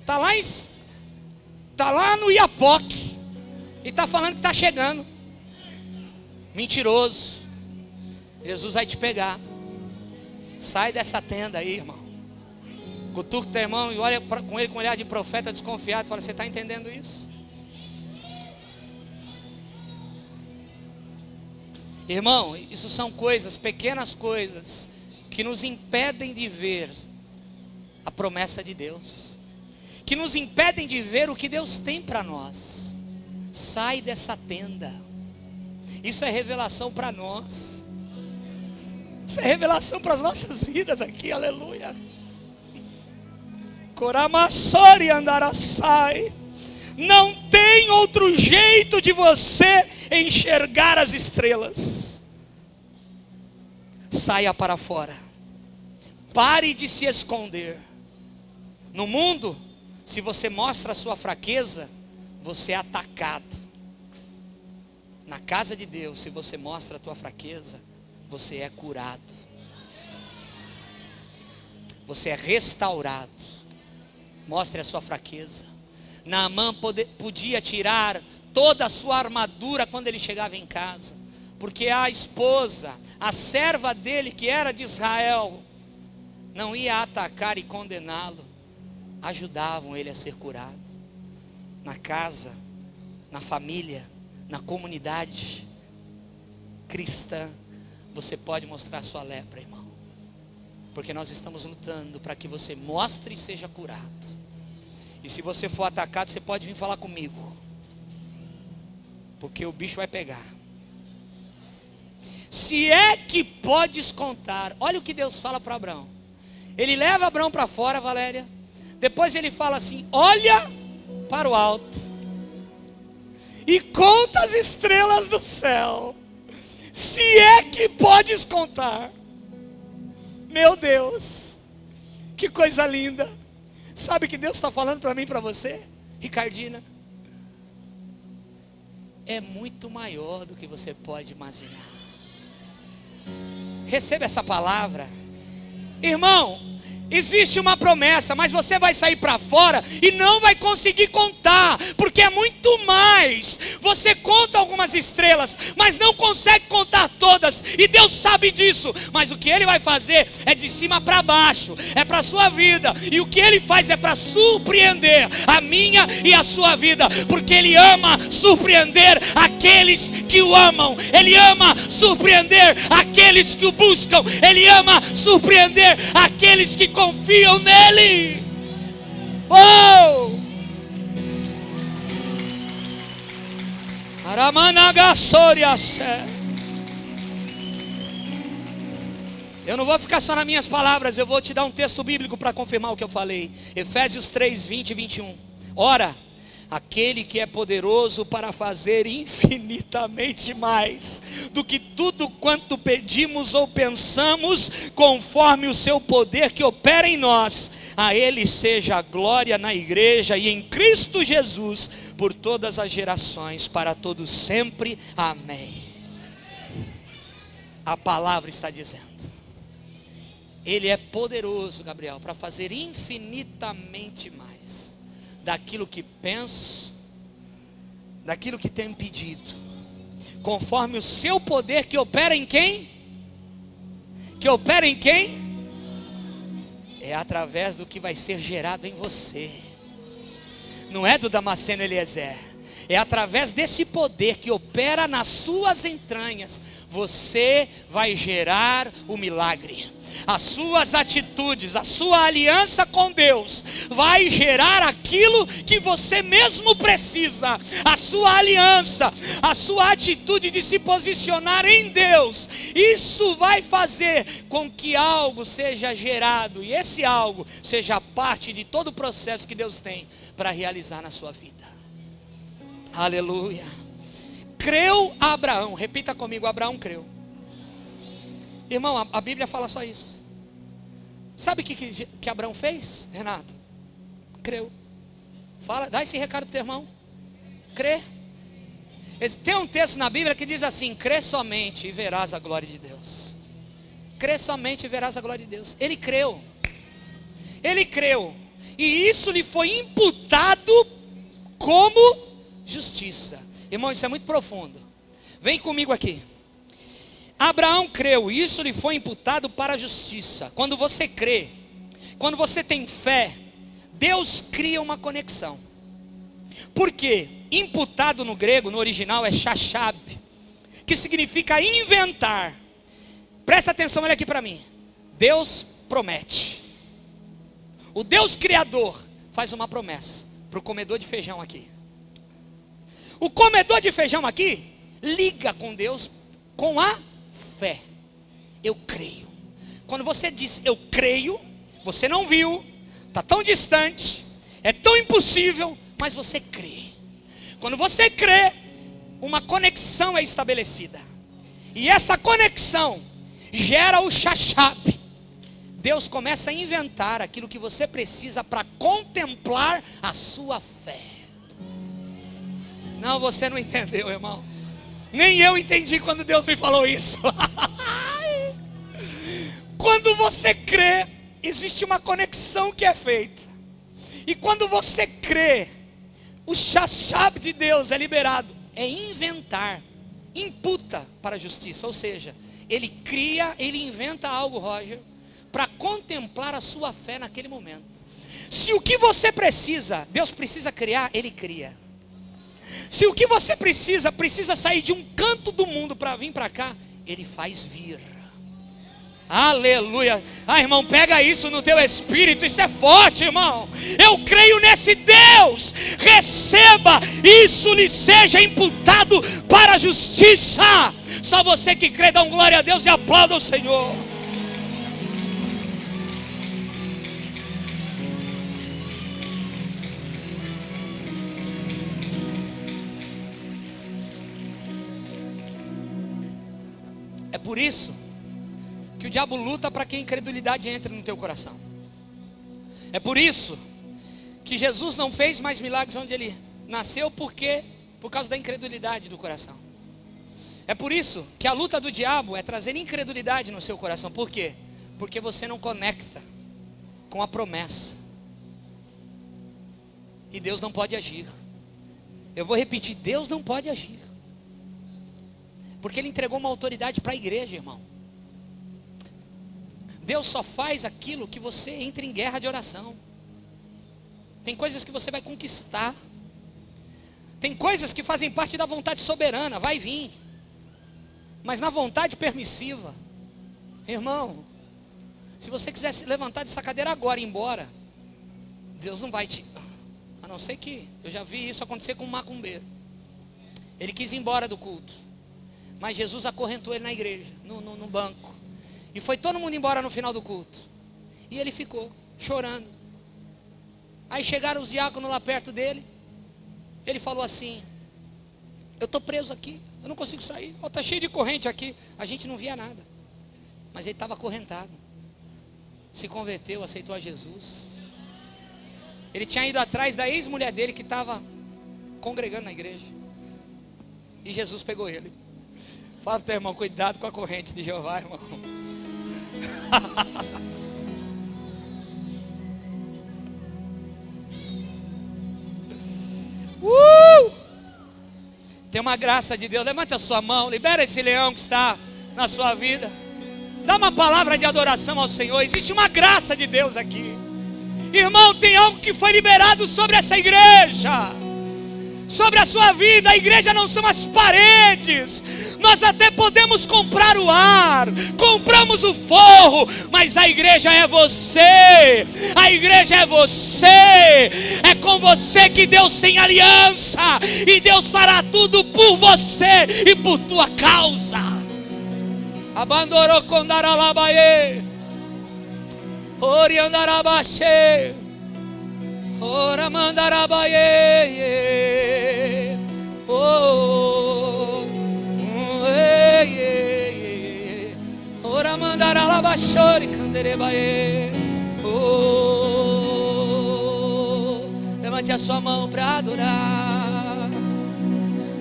Está lá no Iapoque. E está falando que está chegando. Mentiroso. Jesus vai te pegar. Sai dessa tenda aí, irmão. Cutuca o teu irmão e olha com ele com um olhar de profeta desconfiado. Fala: você está entendendo isso? Irmão, isso são coisas, pequenas coisas, que nos impedem de ver a promessa de Deus, que nos impedem de ver o que Deus tem para nós. Sai dessa tenda. Isso é revelação para nós. Isso é revelação para as nossas vidas aqui, aleluia. Coramassori andarassai. Não tem outro jeito de você enxergar as estrelas. Saia para fora. Pare de se esconder. No mundo, se você mostra a sua fraqueza, você é atacado. Na casa de Deus, se você mostra a tua fraqueza, você é curado. Você é restaurado. Mostre a sua fraqueza. Naamã podia tirar toda a sua armadura quando ele chegava em casa, porque a esposa, a serva dele, que era de Israel, não ia atacar e condená-lo. Ajudavam ele a ser curado. Na casa, na família, na comunidade cristã, você pode mostrar sua lepra, irmão. Porque nós estamos lutando para que você mostre e seja curado. E se você for atacado, você pode vir falar comigo. Porque o bicho vai pegar. Se é que podes contar. Olha o que Deus fala para Abraão. Ele leva Abraão para fora, Valéria. Depois ele fala assim: olha para o alto e conta as estrelas do céu. Se é que podes contar. Meu Deus, que coisa linda. Sabe o que Deus está falando para mim e para você, Ricardina? É muito maior do que você pode imaginar. Receba essa palavra. Irmão, existe uma promessa, mas você vai sair para fora e não vai conseguir contar, porque é muito mais. Você conta algumas estrelas, mas não consegue contar todas, e Deus sabe disso. Mas o que Ele vai fazer é de cima para baixo, é para a sua vida, e o que Ele faz é para surpreender a minha e a sua vida, porque Ele ama surpreender aqueles que o amam. Ele ama surpreender aqueles que o buscam. Ele ama surpreender aqueles que confiam nele. Oh! Eu não vou ficar só nas minhas palavras, eu vou te dar um texto bíblico para confirmar o que eu falei. Efésios 3, 20 e 21. Ora, aquele que é poderoso para fazer infinitamente mais do que tudo quanto pedimos ou pensamos, conforme o seu poder que opera em nós. A ele seja a glória na igreja e em Cristo Jesus por todas as gerações, para todos sempre. Amém. A palavra está dizendo, ele é poderoso, Gabriel, para fazer infinitamente mais daquilo que penso, daquilo que tenho pedido, conforme o seu poder que opera em quem? Que opera em quem? É através do que vai ser gerado em você. Não é do Damasceno Eliezer. É através desse poder que opera nas suas entranhas. Você vai gerar o milagre. As suas atitudes, a sua aliança com Deus vai gerar aquilo que você mesmo precisa. A sua aliança, a sua atitude de se posicionar em Deus, isso vai fazer com que algo seja gerado, e esse algo seja parte de todo o processo que Deus tem para realizar na sua vida. Aleluia. Creu Abraão, repita comigo, Abraão creu. Irmão, a Bíblia fala só isso. Sabe o que Abraão fez, Renato? Creu. Fala, dá esse recado para o teu irmão. Crê. Tem um texto na Bíblia que diz assim: crê somente e verás a glória de Deus. Crê somente e verás a glória de Deus. Ele creu. Ele creu. E isso lhe foi imputado como justiça. Irmão, isso é muito profundo. Vem comigo aqui. Abraão creu, e isso lhe foi imputado para a justiça. Quando você crê, quando você tem fé, Deus cria uma conexão. Por quê? Imputado no grego, no original é shashab, que significa inventar. Presta atenção, olha aqui para mim. Deus promete. O Deus Criador faz uma promessa para o comedor de feijão aqui. O comedor de feijão aqui liga com Deus com a fé. Eu creio. Quando você diz eu creio, você não viu, está tão distante, é tão impossível, mas você crê. Quando você crê, uma conexão é estabelecida. E essa conexão gera o shashab. Deus começa a inventar aquilo que você precisa para contemplar a sua fé. Não, você não entendeu, irmão. Nem eu entendi quando Deus me falou isso. Quando você crê, existe uma conexão que é feita. E quando você crê, o shashab de Deus é liberado. É inventar, imputa para a justiça. Ou seja, ele cria, ele inventa algo, Roger, para contemplar a sua fé naquele momento. Se o que você precisa, Deus precisa criar, ele cria. Se o que você precisa sair de um canto do mundo para vir para cá, ele faz vir. Aleluia. Ah, irmão, pega isso no teu espírito, isso é forte, irmão. Eu creio nesse Deus. Receba, isso lhe seja imputado para a justiça. Só você que crê, dá um glória a Deus e aplauda o Senhor. É por isso que o diabo luta para que a incredulidade entre no teu coração. É por isso que Jesus não fez mais milagres onde ele nasceu, porque por causa da incredulidade do coração. É por isso que a luta do diabo é trazer incredulidade no seu coração. Por quê? Porque você não conecta com a promessa. E Deus não pode agir. Eu vou repetir, Deus não pode agir. Porque ele entregou uma autoridade para a igreja, irmão. Deus só faz aquilo que você entra em guerra de oração. Tem coisas que você vai conquistar. Tem coisas que fazem parte da vontade soberana, vai vir. Mas na vontade permissiva, irmão, se você quiser se levantar dessa cadeira agora e ir embora, Deus não vai te... A não ser que, eu já vi isso acontecer com um macumbeiro. Ele quis ir embora do culto, mas Jesus acorrentou ele na igreja, no banco. E foi todo mundo embora no final do culto. E ele ficou chorando. Aí chegaram os diáconos lá perto dele. Ele falou assim: eu estou preso aqui, eu não consigo sair, está cheio de corrente aqui. A gente não via nada, mas ele estava acorrentado. Se converteu, aceitou a Jesus. Ele tinha ido atrás da ex-mulher dele, que estava congregando na igreja, e Jesus pegou ele. Fala para o teu irmão: cuidado com a corrente de Jeová, irmão. Tem uma graça de Deus. Levante a sua mão, libera esse leão que está na sua vida. Dá uma palavra de adoração ao Senhor. Existe uma graça de Deus aqui. Irmão, tem algo que foi liberado sobre essa igreja, sobre a sua vida. A igreja não são as paredes. Nós até podemos comprar o ar, compramos o forro, mas a igreja é você. A igreja é você. É com você que Deus tem aliança, e Deus fará tudo por você e por tua causa. Abandorou condaralabaê, oriandarabaxê, ora mandarabaê, ora mandaralabaxore canderebaê. Levante a sua mão para adorar.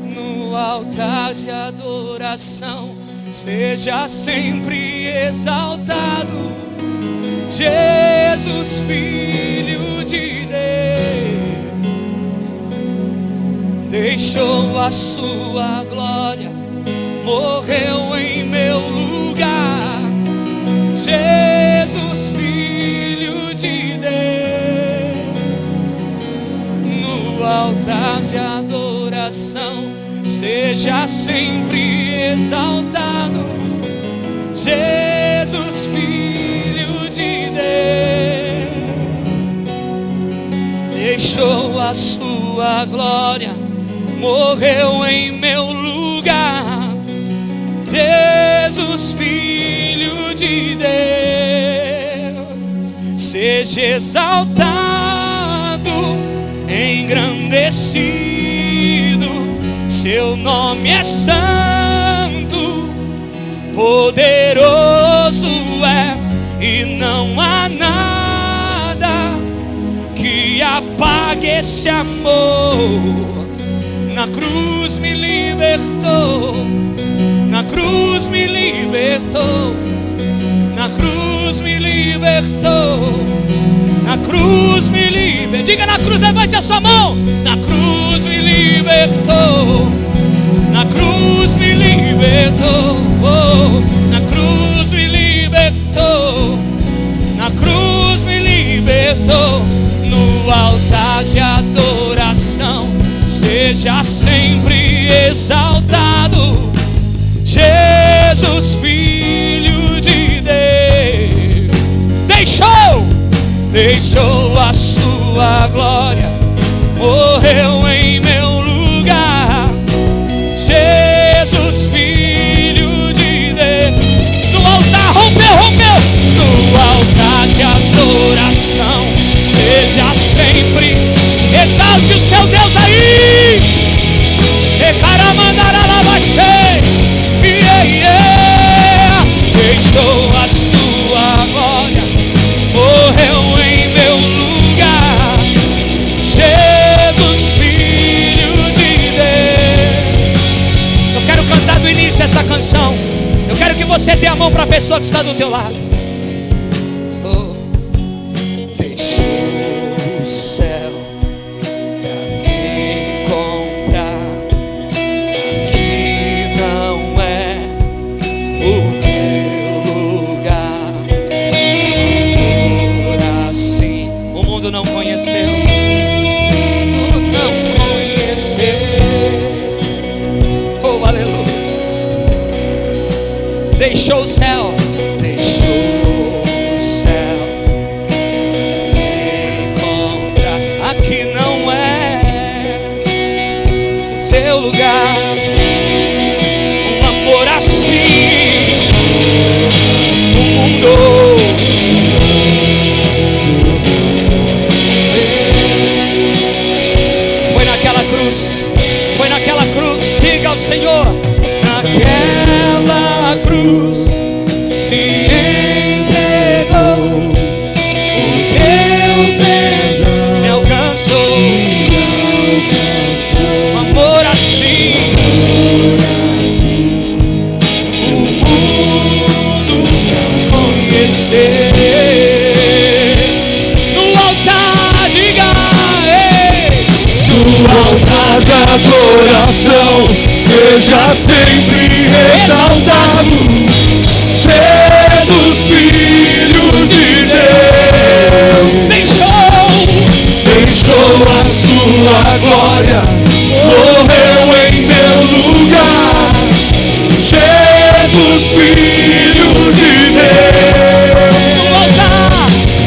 No altar de adoração seja sempre exaltado Jesus, Filho de Deus. Deixou a sua glória, morreu em meu lugar. Jesus, Filho de Deus. No altar de adoração seja sempre exaltado Jesus, Filho de Deus. Deixou a sua glória, morreu em meu lugar. Jesus, Filho de Deus. Seja exaltado, engrandecido. Seu nome é santo, poderoso é, e não há nada que apague esse amor. Na cruz me libertou, na cruz me libertou, na cruz me libertou, na cruz me libertou. Diga na cruz, levante a sua mão. Na cruz me libertou, na cruz me libertou, na cruz me libertou, na cruz me libertou. No altar de adoração seja sempre exaltado Jesus, Filho de Deus. Deixou a sua glória, morreu em meu lugar. Jesus, Filho de Deus. No altar, rompeu. No altar de adoração seja sempre, exalte o seu Deus aí. Deixou a sua glória, morreu em meu lugar. Jesus, Filho de Deus. Eu quero cantar do início essa canção. Eu quero que você dê a mão para a pessoa que está do teu lado. Deixou o céu para me encontrar. Aqui não é o meu lugar. Por assim o mundo não conheceu, não conheceu. Oh, aleluia. Deixou o céu, deixou o céu me encontrar. Aqui não é seu lugar. Um amor assim, o mundo foi naquela cruz. cruz, foi naquela cruz, diga ao Senhor, naquela cruz se entregou, o teu perdão me alcançou, amor assim, o mundo não conheceu. No altar da adoração, seja sempre exaltado, Jesus, Filho de Deus. Deixou a sua glória, morreu em meu lugar, Jesus, Filho de Deus.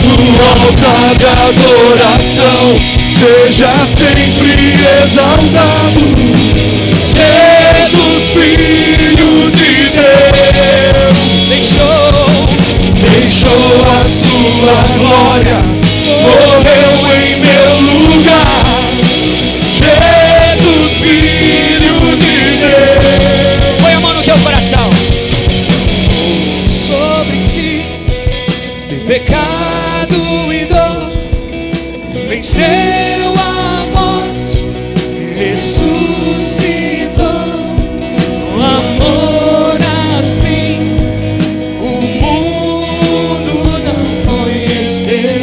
No altar da adoração, seja sempre exaltado, Jesus, Filho de Deus. Deixou a sua glória, morreu em meu lugar, Jesus, Filho de Deus. Põe a mão no teu coração. Sobre si, pecado e dor, venceu a morte, ressuscitou. Um amor assim, o mundo não conheceu.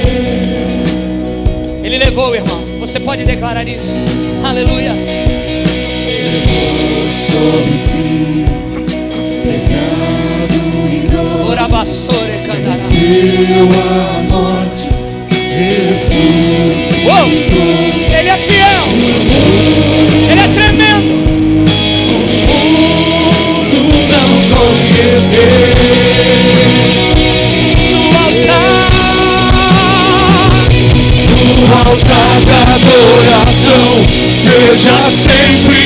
Ele levou, irmão. Você pode declarar isso. Aleluia. Levou sobre si pecado e dor, Ora vassoure candará. venceu a morte, ressuscitou. Ele é fiel. Ele é tremendo. O mundo não conheceu. No altar da adoração, seja sempre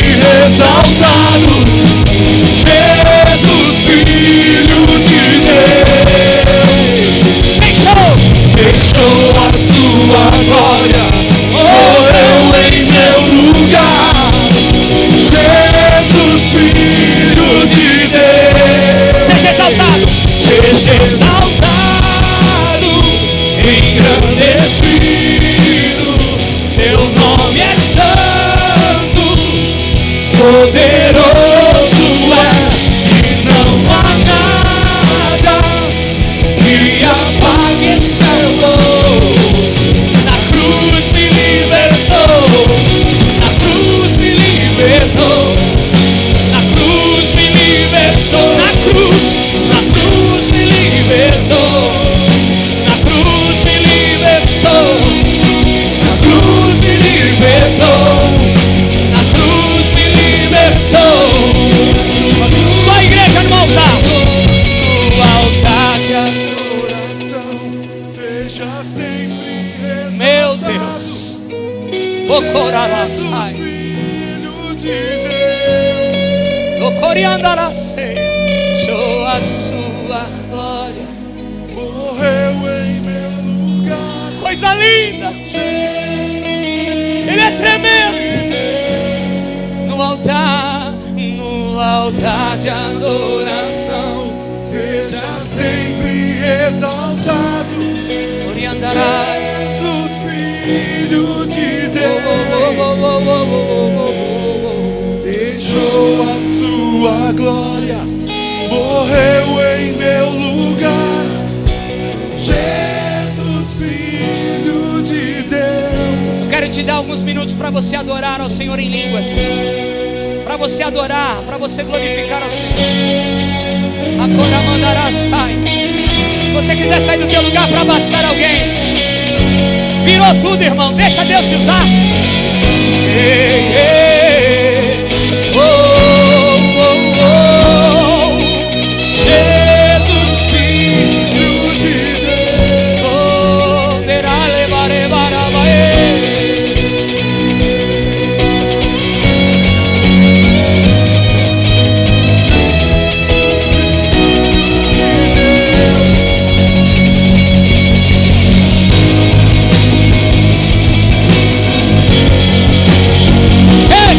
exaltado, Jesus, Filho de Deus. Deixou a sua glória, morreu em meu lugar, Jesus, Filho de Deus. Seja exaltado. Seja exaltado, engrandecido, seu nome é santo, poderoso é, e não há nada que apague esse amor. Na cruz me libertou, na cruz me libertou, na cruz me libertou, na cruz me libertou, na cruz me libertou, na cruz me libertou, na cruz me libertou. Só a igreja no altar. No altar de adoração, seja sempre exaltado, Meu Deus. O coralaçai. Filho de Deus. O coriandaracei. Show a sua glória. Morreu em meu lugar, Coisa linda. Ele é tremendo. No altar de adoração, seja sempre exaltado, coriandarai. Jesus, Filho de Deus. Deixou a sua glória, morreu em meu lugar, Jesus, Filho de Deus. Eu quero te dar alguns minutos para você adorar ao Senhor em línguas. Para você adorar, para você glorificar ao Senhor. Agora mandará sai. Se você quiser sair do teu lugar para abraçar alguém, virou tudo, irmão. Deixa Deus te usar. Ei, ei, oh, oh, oh. Jesus, Filho de Deus. Oh, derá, levaré, barabaê. Hey!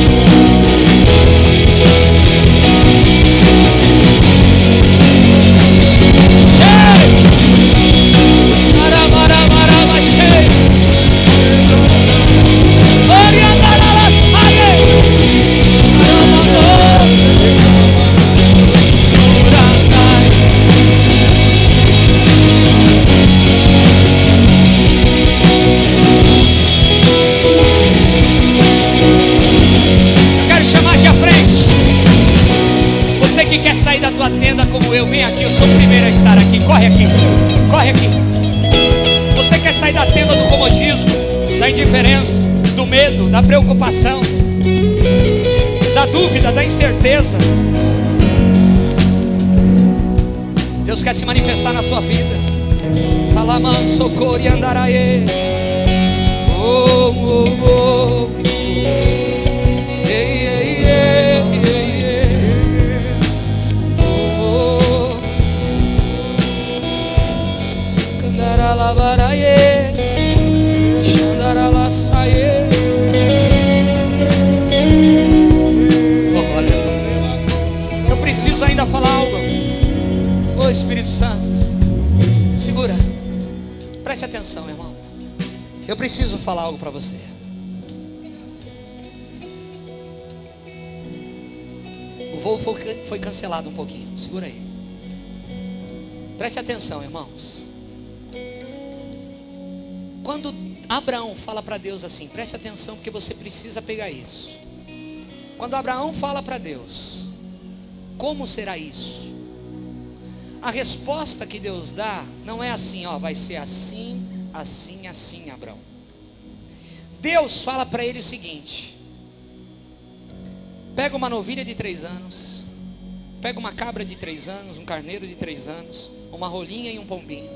eu, vem aqui, eu sou o primeiro a estar aqui. Corre aqui, corre aqui. Você quer sair da tenda do comodismo, da indiferença, do medo, da preocupação, da dúvida, da incerteza? Deus quer se manifestar na sua vida. Talaman socorre andaraê. Oh, oh, oh. Ei, ei, ei, ei, ei. Oh, candaralabaraê. Xandaralaçaê. Olha, eu preciso ainda falar algo. Ô Espírito Santo, segura, preste atenção, irmão. Eu preciso falar algo para você. O voo foi cancelado um pouquinho. Segura aí. Preste atenção, irmãos. Quando Abraão fala para Deus assim, preste atenção, porque você precisa pegar isso. Quando Abraão fala para Deus, como será isso? A resposta que Deus dá não é assim, ó, vai ser assim, assim, assim, Abraão. Deus fala para ele o seguinte: pega uma novilha de 3 anos, pega uma cabra de 3 anos, um carneiro de 3 anos, uma rolinha e um pombinho.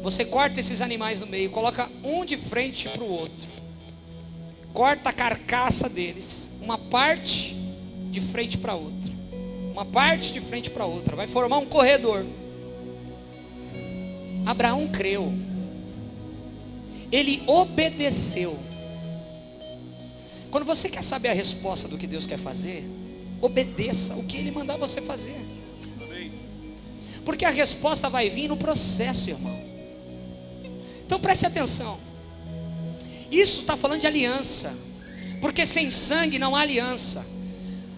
Você corta esses animais no meio, coloca um de frente para o outro, corta a carcaça deles, uma parte de frente para outra, uma parte de frente para outra, vai formar um corredor. Abraão creu, ele obedeceu. Quando você quer saber a resposta do que Deus quer fazer, obedeça o que Ele mandar você fazer. Porque a resposta vai vir no processo, irmão. Então preste atenção. Isso está falando de aliança, porque sem sangue não há aliança.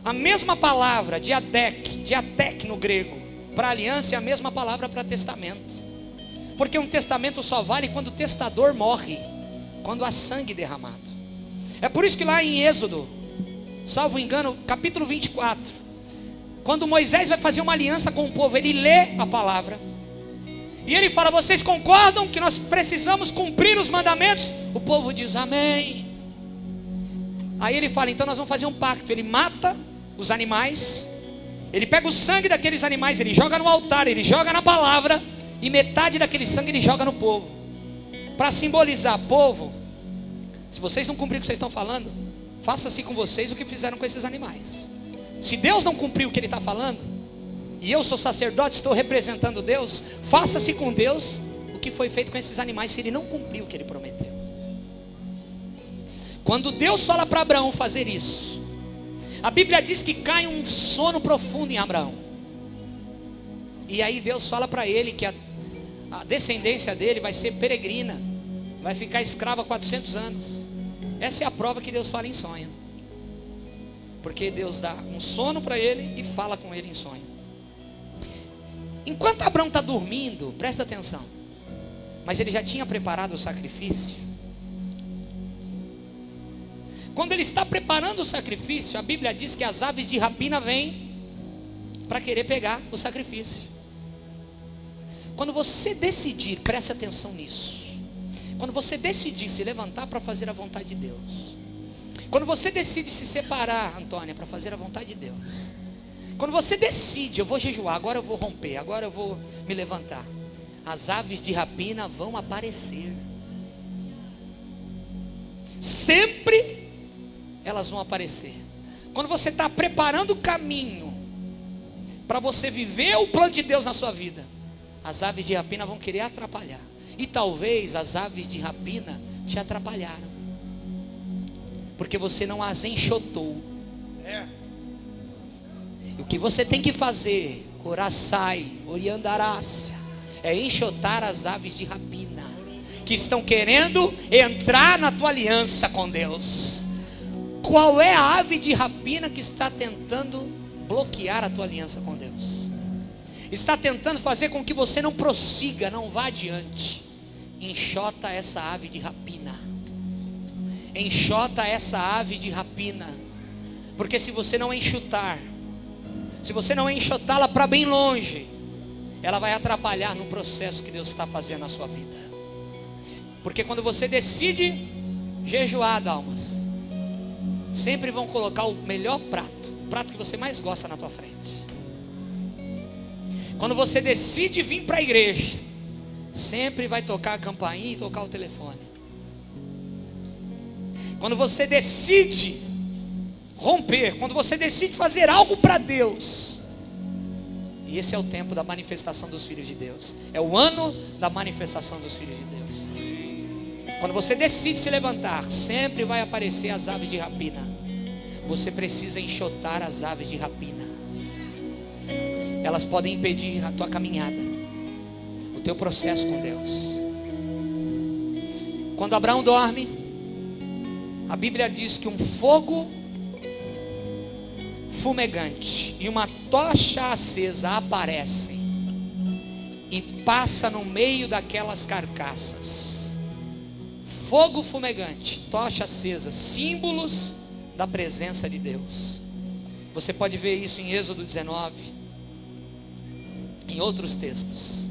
A mesma palavra diatek no grego para aliança é a mesma palavra para testamento. Porque um testamento só vale quando o testador morre, quando há sangue derramado. É por isso que lá em Êxodo, salvo engano, capítulo 24, quando Moisés vai fazer uma aliança com o povo, ele lê a palavra e ele fala: vocês concordam que nós precisamos cumprir os mandamentos? O povo diz amém. Aí ele fala: então nós vamos fazer um pacto. Ele mata os animais, ele pega o sangue daqueles animais, ele joga no altar, ele joga na palavra, e metade daquele sangue ele joga no povo, para simbolizar: povo, se vocês não cumrirem o que vocês estão falando, faça-se com vocês o que fizeram com esses animais. Se Deus não cumpriu o que Ele está falando, e eu sou sacerdote, estou representando Deus, faça-se com Deus o que foi feito com esses animais, se Ele não cumpriu o que Ele prometeu. Quando Deus fala para Abraão fazer isso, a Bíblia diz que cai um sono profundo em Abraão. E aí Deus fala para ele que a descendência dele vai ser peregrina, vai ficar escrava 400 anos. Essa é a prova que Deus fala em sonho, porque Deus dá um sono para ele e fala com ele em sonho. Enquanto Abraão está dormindo, presta atenção, mas ele já tinha preparado o sacrifício. Quando ele está preparando o sacrifício, a Bíblia diz que as aves de rapina vêm para querer pegar o sacrifício. Quando você decidir, preste atenção nisso, quando você decidir se levantar para fazer a vontade de Deus, quando você decide se separar, Antônia, para fazer a vontade de Deus, quando você decide: eu vou jejuar, agora eu vou romper, agora eu vou me levantar, as aves de rapina vão aparecer. Sempre elas vão aparecer. Quando você está preparando o caminho para você viver o plano de Deus na sua vida, as aves de rapina vão querer atrapalhar. E talvez as aves de rapina te atrapalharam, porque você não as enxotou. E o que você tem que fazer, coraçai, oriandarácia, é enxotar as aves de rapina que estão querendo entrar na tua aliança com Deus. Qual é a ave de rapina que está tentando bloquear a tua aliança com Deus? Está tentando fazer com que você não prossiga, não vá adiante. Enxota essa ave de rapina. Enxota essa ave de rapina. Porque se você não enxutar, se você não enxotá-la para bem longe, ela vai atrapalhar no processo que Deus está fazendo na sua vida. Porque quando você decide jejuar, almas, sempre vão colocar o melhor prato, o prato que você mais gosta na tua frente. Quando você decide vir para a igreja, sempre vai tocar a campainha e tocar o telefone. Quando você decide romper, quando você decide fazer algo para Deus, e esse é o tempo da manifestação dos filhos de Deus, é o ano da manifestação dos filhos de Deus. Quando você decide se levantar, sempre vai aparecer as aves de rapina. Você precisa enxotar as aves de rapina. Elas podem impedir a tua caminhada, o teu processo com Deus. Quando Abraão dorme, a Bíblia diz que um fogo fumegante e uma tocha acesa aparecem e passa no meio daquelas carcaças. Fogo fumegante, tocha acesa, símbolos da presença de Deus. Você pode ver isso em Êxodo 19, em outros textos.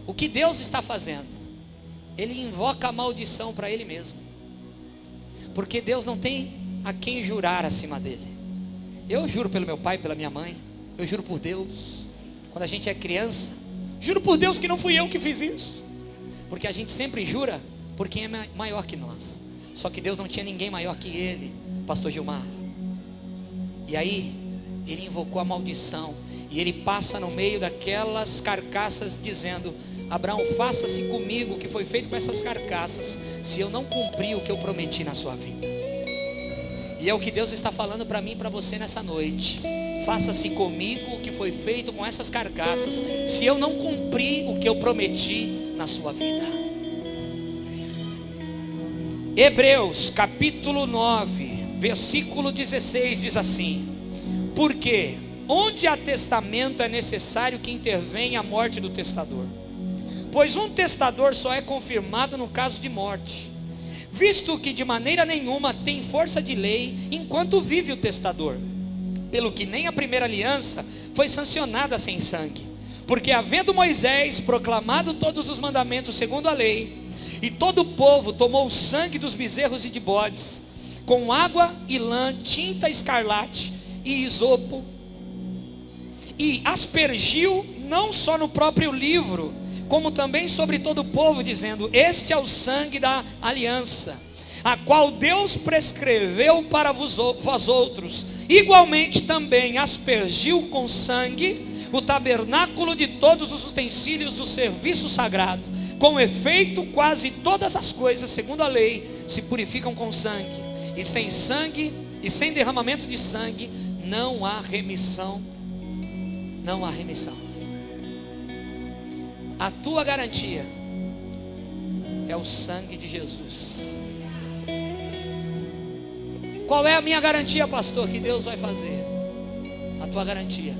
O que Deus está fazendo? Ele invoca a maldição para Ele mesmo, porque Deus não tem a quem jurar acima dele. Eu juro pelo meu pai, pela minha mãe, eu juro por Deus. Quando a gente é criança, juro por Deus que não fui eu que fiz isso, porque a gente sempre jura por quem é maior que nós. Só que Deus não tinha ninguém maior que Ele, pastor Gilmar. E aí Ele invocou a maldição, e Ele passa no meio daquelas carcaças dizendo: Abraão, faça-se comigo o que foi feito com essas carcaças, se eu não cumprir o que eu prometi na sua vida. E é o que Deus está falando para mim e para você nessa noite. Faça-se comigo o que foi feito com essas carcaças, se eu não cumprir o que eu prometi na sua vida. Hebreus capítulo 9, versículo 16 diz assim: porque onde há testamento é necessário que intervenha a morte do testador, pois um testador só é confirmado no caso de morte, visto que de maneira nenhuma tem força de lei enquanto vive o testador, pelo que nem a primeira aliança foi sancionada sem sangue, porque havendo Moisés proclamado todos os mandamentos segundo a lei, e todo o povo tomou o sangue dos bezerros e de bodes, com água e lã, tinta escarlate e isopo, e aspergiu não só no próprio livro, como também sobre todo o povo, dizendo: este é o sangue da aliança, a qual Deus prescreveu para vós outros. Igualmente também aspergiu com sangue o tabernáculo de todos os utensílios do serviço sagrado. Com efeito, quase todas as coisas, segundo a lei, se purificam com sangue, e sem derramamento de sangue não há remissão. Não há remissão. A tua garantia é o sangue de Jesus. Qual é a minha garantia, pastor, que Deus vai fazer? A tua garantia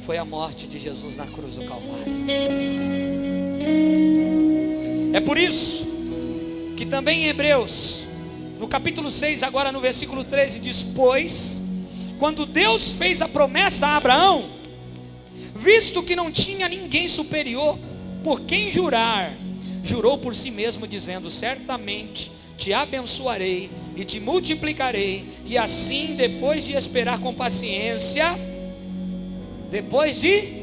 foi a morte de Jesus na cruz do Calvário. É por isso que também em Hebreus, no capítulo 6, agora no versículo 13, diz: pois, quando Deus fez a promessa a Abraão, visto que não tinha ninguém superior por quem jurar, jurou por si mesmo, dizendo: certamente te abençoarei e te multiplicarei. E assim, depois de esperar com paciência, depois de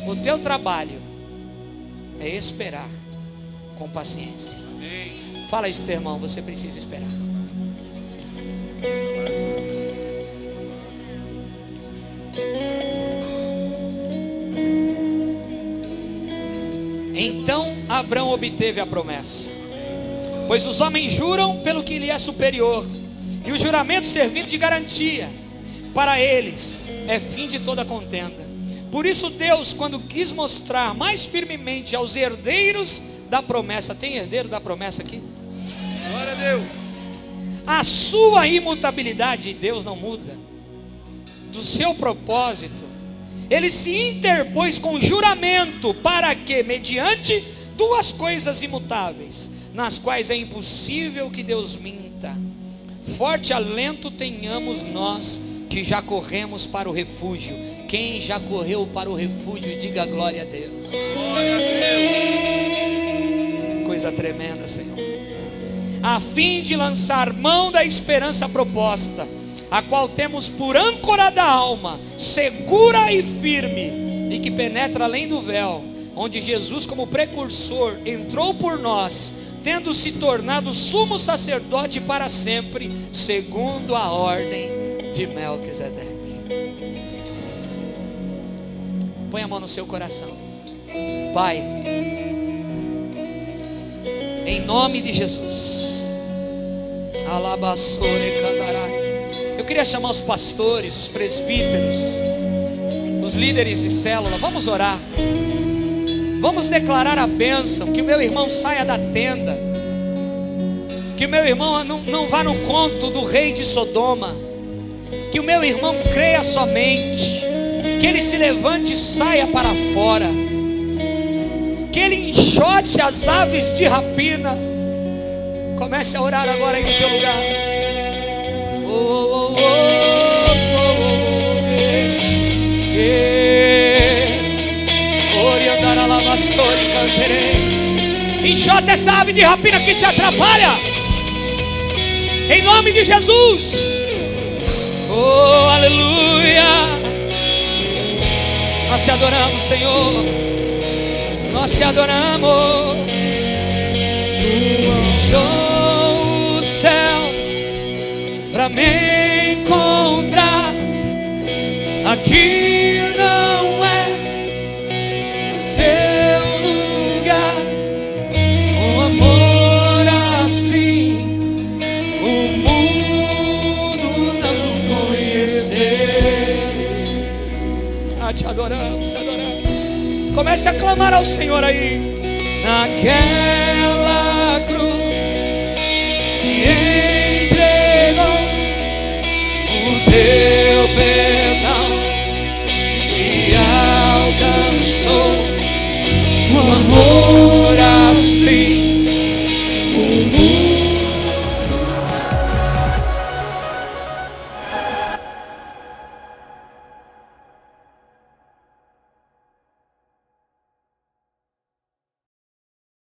o teu trabalho é esperar com paciência. Fala isso pro teu irmão: você precisa esperar. Então Abraão obteve a promessa, pois os homens juram pelo que lhe é superior, e o juramento servindo de garantia para eles é fim de toda contenda. Por isso Deus, quando quis mostrar mais firmemente aos herdeiros da promessa — tem herdeiro da promessa aqui? Glória a Deus. A sua imutabilidade, Deus não muda, do seu propósito, Ele se interpôs com juramento, para que, mediante duas coisas imutáveis, nas quais é impossível que Deus minta, Forte alento tenhamos nós que já corremos para o refúgio. Quem já correu para o refúgio, diga glória a Deus. Glória a Deus. Coisa tremenda, Senhor. A fim de lançar mão da esperança proposta, a qual temos por âncora da alma, segura e firme, e que penetra além do véu, onde Jesus, como precursor, entrou por nós, tendo se tornado sumo sacerdote para sempre, segundo a ordem de Melquisedeque. Põe a mão no seu coração. Pai, em nome de Jesus, eu queria chamar os pastores, os presbíteros, os líderes de célula. Vamos orar. Vamos declarar a bênção. Que o meu irmão saia da tenda, que o meu irmão não vá no conto do rei de Sodoma, que o meu irmão creia somente, que ele se levante e saia para fora, que ele enxote as aves de rapina. Comece a orar agora aí no teu lugar. Enxota essa ave de rapina que te atrapalha, em nome de Jesus. Oh, aleluia. Nós te adoramos, Senhor. Nós te adoramos. Sou o céu para me encontrar. Aqui não é seu lugar. Um amor assim o mundo não conheceu. Te adoramos, te adoramos. Comece a clamar ao Senhor aí. Naquela